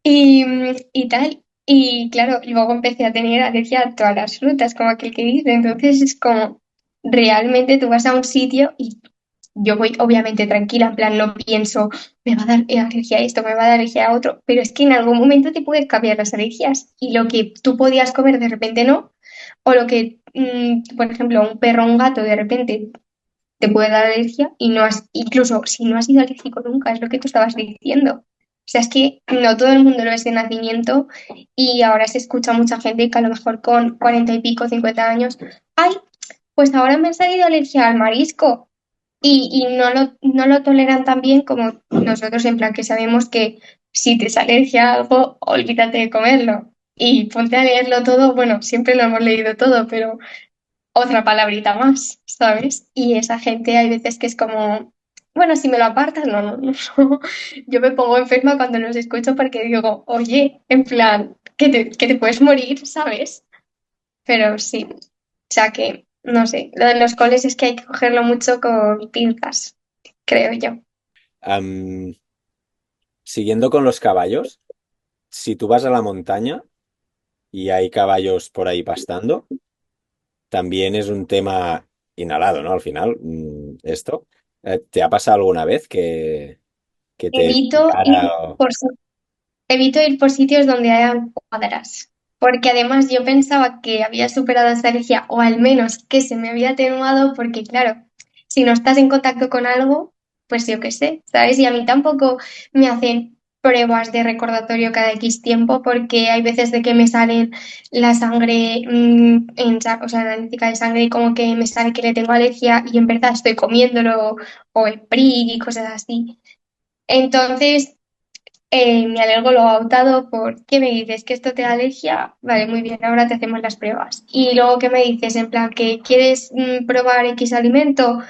S1: Y tal. Y claro, luego empecé a tener alergia a todas las frutas, como aquel que dice. Entonces es como, realmente tú vas a un sitio y yo voy obviamente tranquila, en plan, no pienso, me va a dar alergia a esto, me va a dar alergia a otro, pero es que en algún momento te pueden cambiar las alergias y lo que tú podías comer de repente no, o lo que, por ejemplo, un perro o un gato de repente te puede dar alergia y no has, incluso si no has sido alérgico nunca, es lo que tú estabas diciendo. O sea, es que no todo el mundo lo es de nacimiento y ahora se escucha mucha gente que a lo mejor con 40 y pico, 50 años, ay, pues ahora me ha salido alergia al marisco y no lo toleran tan bien como nosotros, en plan que sabemos que si te es alergia a algo, olvídate de comerlo y ponte a leerlo todo, bueno, siempre lo hemos leído todo, pero otra palabrita más, ¿sabes? Y esa gente hay veces que es como, bueno, si me lo apartas, no. Yo me pongo enferma cuando los escucho porque digo, oye, en plan, que te puedes morir, ¿sabes? Pero sí, o sea que, no sé, lo de los coles es que hay que cogerlo mucho con pinzas, creo yo.
S2: Am, siguiendo con los caballos, si tú vas a la montaña y hay caballos por ahí pastando, también es un tema inhalado, ¿no? Al final, esto. ¿Te ha pasado alguna vez que te
S1: Evito ir
S2: picara o-
S1: por Evito ir por sitios donde hayan cuadras, porque además yo pensaba que había superado esa alergia, o al menos que se me había atenuado, porque claro, si no estás en contacto con algo, pues yo qué sé, ¿sabes? Y a mí tampoco me hacen pruebas de recordatorio cada X tiempo, porque hay veces de que me salen la sangre, o sea, analítica de sangre, y como que me sale que le tengo alergia y en verdad estoy comiéndolo, o el PRIC y cosas así. Entonces, mi alergo lo ha optado por, ¿qué me dices? ¿Que esto te da alergia? Vale, muy bien, ahora te hacemos las pruebas. Y luego, ¿qué me dices? En plan, que quieres probar X alimento,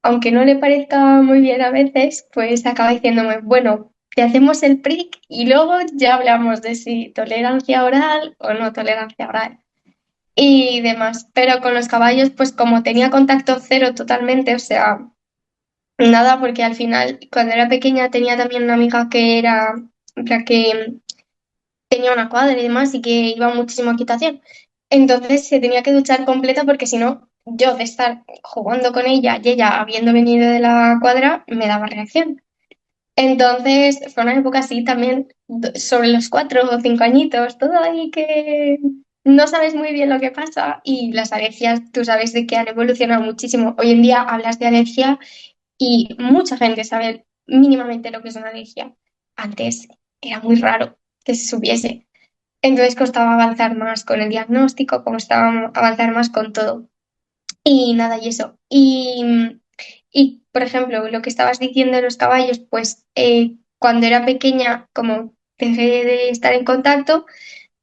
S1: aunque no le parezca muy bien a veces, pues acaba diciéndome, bueno, te hacemos el prick y luego ya hablamos de si tolerancia oral o no tolerancia oral y demás. Pero con los caballos, pues como tenía contacto cero totalmente, o sea, nada, porque al final, cuando era pequeña, tenía también una amiga que era, en plan, que tenía una cuadra y demás y que iba muchísimo a equitación. Entonces se tenía que duchar completa porque si no, yo de estar jugando con ella y ella habiendo venido de la cuadra, me daba reacción. Entonces fue una época así también sobre los 4 o 5 añitos, todo ahí que no sabes muy bien lo que pasa y las alergias, tú sabes de que han evolucionado muchísimo. Hoy en día hablas de alergia y mucha gente sabe mínimamente lo que es una alergia. Antes era muy raro que se supiese. Entonces costaba avanzar más con el diagnóstico, costaba avanzar más con todo. Y nada, y eso. Y por ejemplo, lo que estabas diciendo de los caballos, pues cuando era pequeña, como dejé de estar en contacto,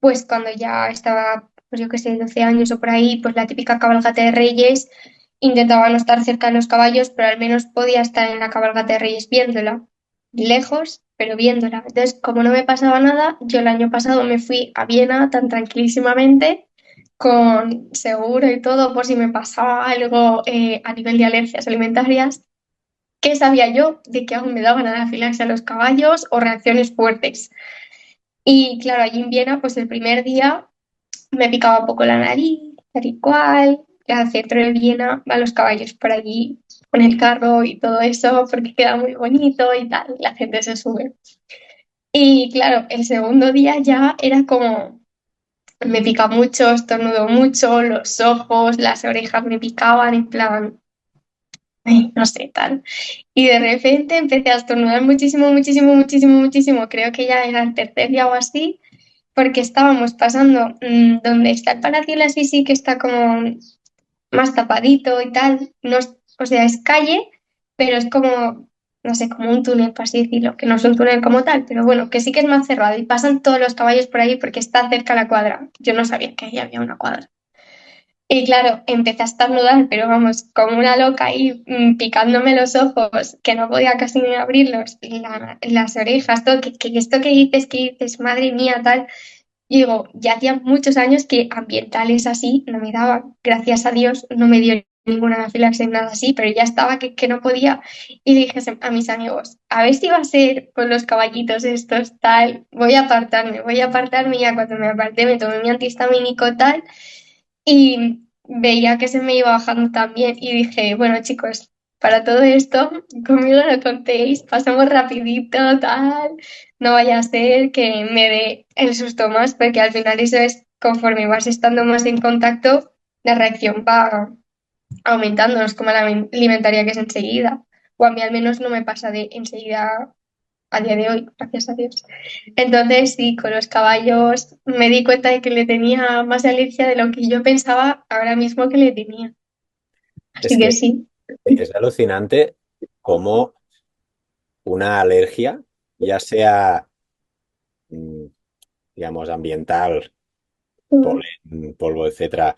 S1: pues cuando ya estaba, pues yo qué sé, 12 años o por ahí, pues la típica cabalgata de Reyes, intentaba no estar cerca de los caballos, pero al menos podía estar en la cabalgata de Reyes viéndola lejos pero viéndola. Entonces, como no me pasaba nada, yo el año pasado me fui a Viena tan tranquilísimamente, con seguro y todo, por si me pasaba algo a nivel de alergias alimentarias. ¿Qué sabía yo de que aún me daban anafilaxia a los caballos o reacciones fuertes? Y claro, allí en Viena, pues el primer día me picaba un poco la nariz, tal y cual. Al centro de Viena van los caballos por allí con el carro y todo eso, porque queda muy bonito y tal, la gente se sube. Y claro, el segundo día ya era como, me pica mucho, estornudo mucho, los ojos, las orejas me picaban, en plan, no sé, tal. Y de repente empecé a estornudar muchísimo, muchísimo, muchísimo, muchísimo. Creo que ya era el tercer día o así, porque estábamos pasando donde está el Palacio de la Sisi, que está como más tapadito y tal. No es- o sea, es calle, pero es como, no sé, como un túnel, por así decirlo, que no es un túnel como tal, pero bueno, que sí que es más cerrado y pasan todos los caballos por ahí porque está cerca la cuadra. Yo no sabía que ahí había una cuadra. Y claro, empecé a estornudar, pero vamos, como una loca ahí, picándome los ojos, que no podía casi ni abrirlos, y las orejas, todo, que esto que dices, madre mía, tal. Y digo, ya hacía muchos años que ambientales así no me daban. Gracias a Dios no me dio ninguna anafilaxia ni nada así, pero ya estaba que no podía. Y dije a mis amigos, a ver si va a ser con los caballitos estos, tal, voy a apartarme. Y ya cuando me aparté me tomé mi antihistamínico, tal, y veía que se me iba bajando también. Y dije, bueno, chicos, para todo esto, conmigo no contéis, pasamos rapidito, tal, no vaya a ser que me dé el susto más, porque al final eso es, conforme vas estando más en contacto, la reacción va aumentando, no es como la alimentaria que es enseguida, o a mí al menos no me pasa de enseguida a día de hoy, gracias a Dios. Entonces, sí, con los caballos me di cuenta de que le tenía más alergia de lo que yo pensaba ahora mismo que le tenía.
S2: Es
S1: Así que
S2: que
S1: sí.
S2: es alucinante cómo una alergia, ya sea, mm, digamos, ambiental,
S1: Mm.
S2: polen, polvo, etcétera,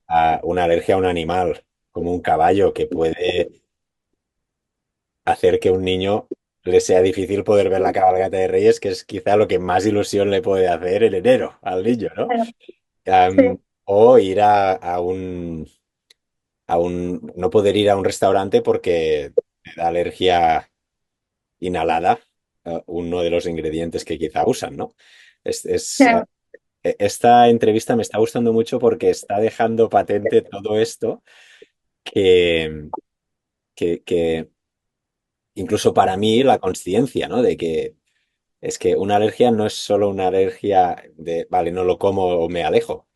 S2: a una alergia a un animal, como un caballo, que puede hacer que a un niño le sea difícil poder ver la cabalgata de Reyes, que es quizá lo que más ilusión le puede hacer en enero al niño, ¿no?
S1: Claro,
S2: Am,
S1: sí,
S2: o ir no poder ir a un restaurante porque te da alergia inhalada, uno de los ingredientes que quizá usan, ¿no?
S1: claro.
S2: Esta entrevista me está gustando mucho porque está dejando patente todo esto que, que incluso para mí la conciencia, ¿no? De que es que una alergia no es solo una alergia de, vale, no lo como o me alejo.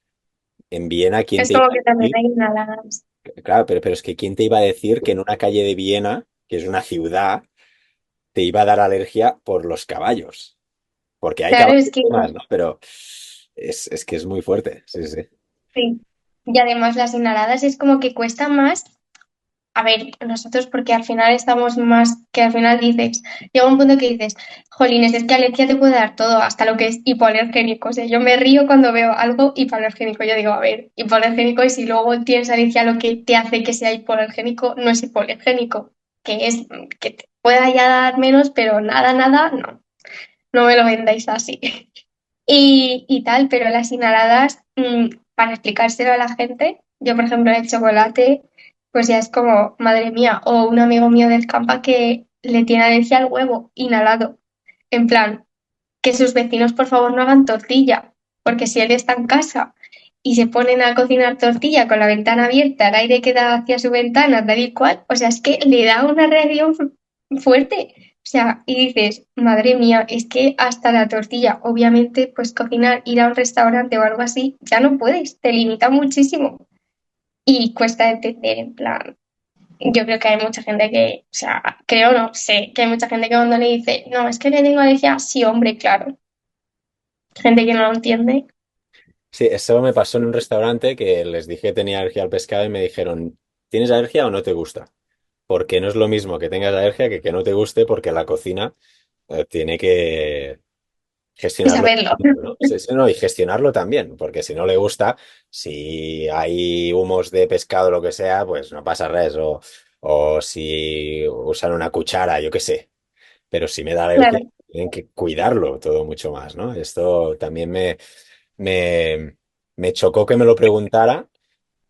S2: En Viena, ¿quién
S1: Es
S2: te iba
S1: como
S2: a
S1: que también
S2: decir?
S1: hay inhaladas.
S2: Claro, pero es que ¿quién te iba a decir que en una calle de Viena, que es una ciudad, te iba a dar alergia por los caballos? Porque hay
S1: Claro,
S2: caballos
S1: es que
S2: más, ¿no? Pero es que es muy fuerte, sí, sí.
S1: sí. Y además las inhaladas es como que cuesta más. A ver, nosotros porque al final estamos más, que al final dices, llega un punto que dices, jolines, es que alergia te puede dar todo, hasta lo que es hipoalergénico. O sea, yo me río cuando veo algo hipoalergénico. Yo digo, a ver, hipoalergénico y si luego tienes alergia a lo que te hace que sea hipoalergénico, no es hipoalergénico, que es que te pueda ya dar menos, pero nada, nada, no, no me lo vendáis así. Y tal, pero las inhaladas, para explicárselo a la gente, yo por ejemplo el chocolate, pues ya es como, madre mía, o un amigo mío del campa que le tiene alergia al huevo inhalado, en plan, que sus vecinos por favor no hagan tortilla, porque si él está en casa y se ponen a cocinar tortilla con la ventana abierta, el aire que da hacia su ventana, tal y cual, o sea, es que le da una reacción fuerte. O sea, y dices, madre mía, es que hasta la tortilla, obviamente, pues cocinar, ir a un restaurante o algo así, ya no puedes, te limita muchísimo. Y cuesta entender, en plan, yo creo que hay mucha gente que, o sea, creo, no sé, que hay mucha gente que cuando le dice, no, es que le tengo alergia, sí, hombre, claro. Gente que no lo entiende.
S2: Sí, eso me pasó en un restaurante que les dije que tenía alergia al pescado y me dijeron, ¿tienes alergia o no te gusta? Porque no es lo mismo que tengas alergia que no te guste porque la cocina tiene que
S1: Y
S2: gestionarlo,
S1: saberlo.
S2: ¿no? Sí, sí, no, y gestionarlo también, porque si no le gusta, si hay humos de pescado o lo que sea, pues no pasa res, o si usan una cuchara, yo qué sé, pero si me da alergia,
S1: Claro.
S2: tienen que cuidarlo todo mucho más, ¿no? Esto también me, me chocó que me lo preguntara,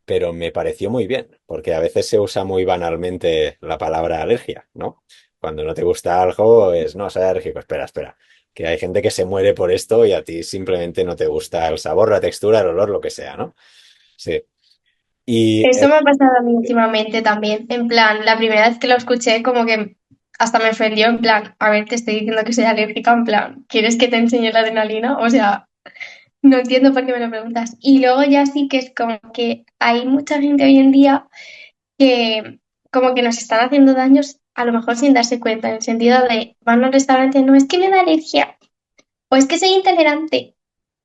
S2: pero me pareció muy bien, porque a veces se usa muy banalmente la palabra alergia, ¿no? Cuando no te gusta algo es, no, soy alérgico, espera, espera. Que hay gente que se muere por esto y a ti simplemente no te gusta el sabor, la textura, el olor, lo que sea, ¿no? Sí. Y
S1: Eso me ha pasado a mí últimamente también. En plan, la primera vez que lo escuché, como que hasta me ofendió. En plan, a ver, te estoy diciendo que soy alérgica. En plan, ¿quieres que te enseñe la adrenalina? O sea, no entiendo por qué me lo preguntas. Y luego ya sí que es como que hay mucha gente hoy en día que como que nos están haciendo daños, a lo mejor sin darse cuenta, en el sentido de van a un restaurante, no es que me da alergia, o es que soy intolerante.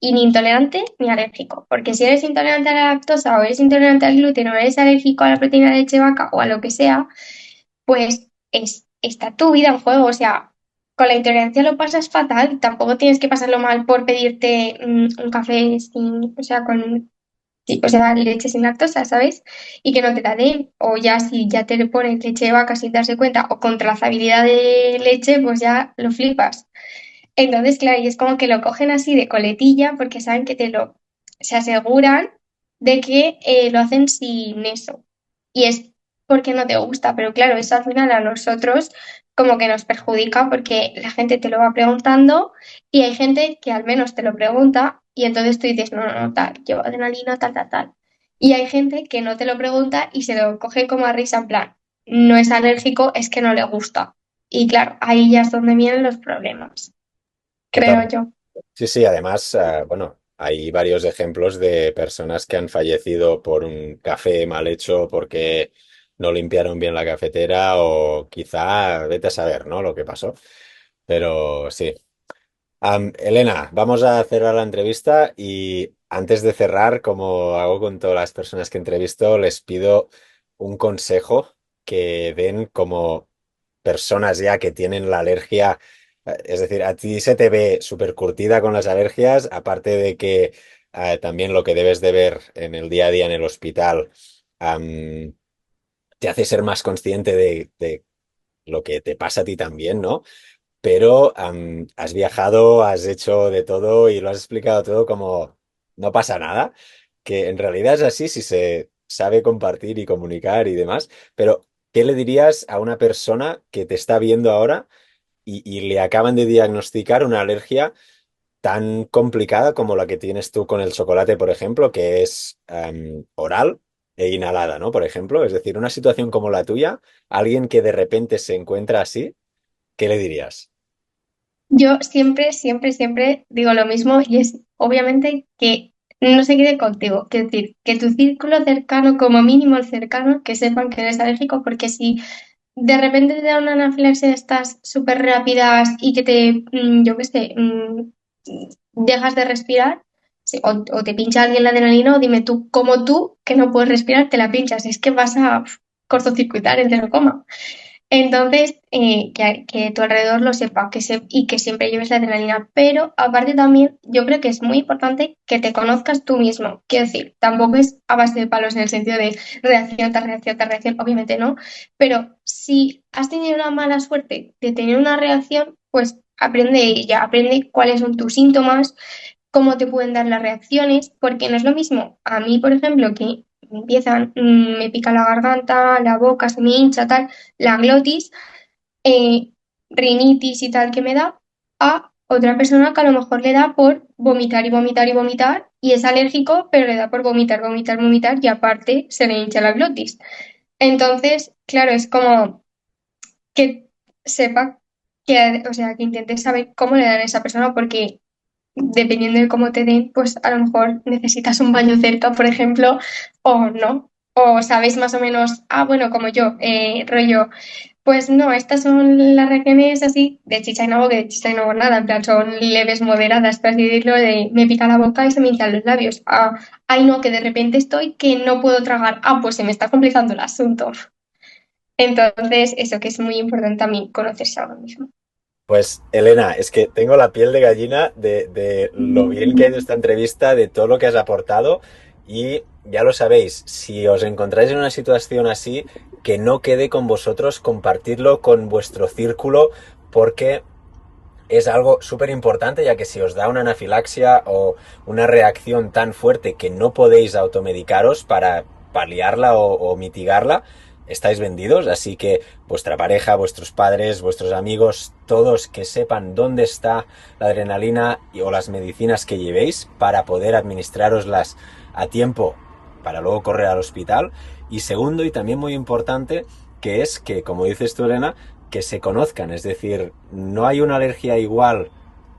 S1: Y ni intolerante ni alérgico. Porque si eres intolerante a la lactosa o eres intolerante al gluten o eres alérgico a la proteína de leche de vaca o a lo que sea, pues está tu vida en juego. O sea, con la intolerancia lo pasas fatal. Tampoco tienes que pasarlo mal por pedirte un café sin, o sea, con, sí, o sea, leche sin lactosa, ¿sabes? Y que no te la den. O ya si ya te le pones leche de vaca sin darse cuenta o con trazabilidad de leche, pues ya lo flipas. Entonces, claro, y es como que lo cogen así de coletilla porque saben que se aseguran de que lo hacen sin eso. Y es porque no te gusta, pero claro, eso al final a nosotros como que nos perjudica porque la gente te lo va preguntando y hay gente que al menos te lo pregunta y entonces tú dices, no, no, no, tal, llevo adrenalina, tal, tal, tal. Y hay gente que no te lo pregunta y se lo coge como a risa en plan, no es alérgico, es que no le gusta. Y claro, ahí ya es donde vienen los problemas, creo
S2: total.
S1: yo.
S2: Sí, sí, además, bueno, hay varios ejemplos de personas que han fallecido por un café mal hecho porque no limpiaron bien la cafetera o quizá, vete a saber, ¿no? Lo que pasó. Pero sí. Elena, vamos a cerrar la entrevista y antes de cerrar, como hago con todas las personas que entrevisto, les pido un consejo que den como personas ya que tienen la alergia. Es decir, a ti se te ve súper curtida con las alergias, aparte de que también lo que debes de ver en el día a día en el hospital am, te hace ser más consciente de lo que te pasa a ti también, ¿no? Pero has viajado, has hecho de todo y lo has explicado todo como no pasa nada, que en realidad es así si se sabe compartir y comunicar y demás, pero ¿qué le dirías a una persona que te está viendo ahora y le acaban de diagnosticar una alergia tan complicada como la que tienes tú con el chocolate, por ejemplo, que es oral e inhalada, ¿no? Por ejemplo, es decir, una situación como la tuya, alguien que de repente se encuentra así, ¿qué le dirías?
S1: Yo siempre, siempre, siempre digo lo mismo y es obviamente que no se quede contigo. Es decir, que tu círculo cercano, como mínimo el cercano, que sepan que eres alérgico, porque si de repente te da una anafilaxia de estas súper rápidas y que te, yo qué sé, dejas de respirar, sí, o te pincha alguien la adrenalina, o dime tú, como tú, que no puedes respirar, te la pinchas. Es que vas a cortocircuitar el coma. Entonces, que tu alrededor lo sepa y que siempre lleves la adrenalina. Pero aparte también, yo creo que es muy importante que te conozcas tú mismo. Quiero decir, tampoco es a base de palos en el sentido de reacción, tras reacción, obviamente no. Pero si has tenido una mala suerte de tener una reacción, pues aprende de ella, aprende cuáles son tus síntomas, cómo te pueden dar las reacciones, porque no es lo mismo a mí, por ejemplo, que me empiezan, me pica la garganta, la boca se me hincha, tal, la glotis, eh, rinitis y tal que me da, a otra persona que a lo mejor le da por vomitar y vomitar y vomitar y es alérgico, pero le da por vomitar, vomitar, vomitar y aparte se le hincha la glotis. Entonces, claro, es como que sepa que, o sea, que intentes saber cómo le dan a esa persona porque dependiendo de cómo te den, pues a lo mejor necesitas un baño cerca, por ejemplo, o no. O sabes más o menos, ah, bueno, como yo, rollo, pues no, estas son las reacciones así de chicha y nabo, que de chicha y nabo nada, en plan, son leves, moderadas, por así decirlo, de me pica la boca y se me hinchan los labios. Ah, ay, no, que de repente estoy que no puedo tragar. Ah, pues se me está complicando el asunto. Entonces, eso que es muy importante también conocerse a uno mismo.
S2: Pues, Elena, es que tengo la piel de gallina de lo bien que ha ido esta entrevista, de todo lo que has aportado y ya lo sabéis, si os encontráis en una situación así, que no quede con vosotros, compartirlo con vuestro círculo porque es algo súper importante, ya que si os da una anafilaxia o una reacción tan fuerte que no podéis automedicaros para paliarla o mitigarla, estáis vendidos. Así que vuestra pareja, vuestros padres, vuestros amigos, todos que sepan dónde está la adrenalina o las medicinas que llevéis para poder administraroslas a tiempo para luego correr al hospital. Y segundo, y también muy importante, que es que, como dices tú, Elena, que se conozcan, es decir, no hay una alergia igual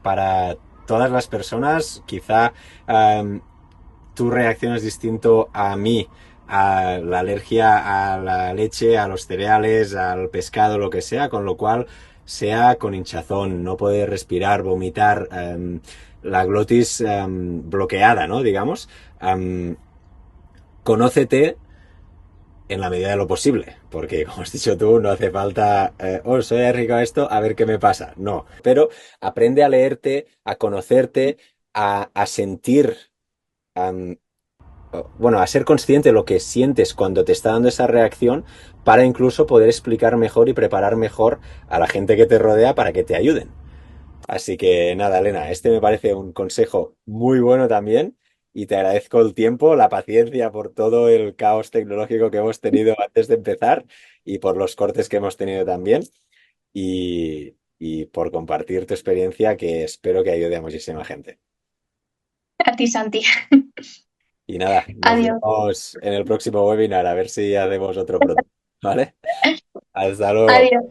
S2: para todas las personas, quizá tú reaccionas distinto a mí, a la alergia a la leche, a los cereales, al pescado, lo que sea, con lo cual sea con hinchazón, no poder respirar, vomitar, la glotis bloqueada, ¿no? Digamos. Conócete en la medida de lo posible, porque como has dicho tú, no hace falta, oh, soy alérgico a esto, a ver qué me pasa. No, pero aprende a leerte, a conocerte, a sentir, um, bueno, a ser consciente de lo que sientes cuando te está dando esa reacción para incluso poder explicar mejor y preparar mejor a la gente que te rodea para que te ayuden. Así que nada, Elena, este me parece un consejo muy bueno también y te agradezco el tiempo, la paciencia por todo el caos tecnológico que hemos tenido antes de empezar y por los cortes que hemos tenido también y por compartir tu experiencia que espero que ayude a muchísima gente.
S1: A ti, Santi.
S2: Y nada, nos
S1: Adiós.
S2: vemos en el próximo webinar a ver si hacemos otro pronto, ¿vale? Hasta luego.
S1: Adiós.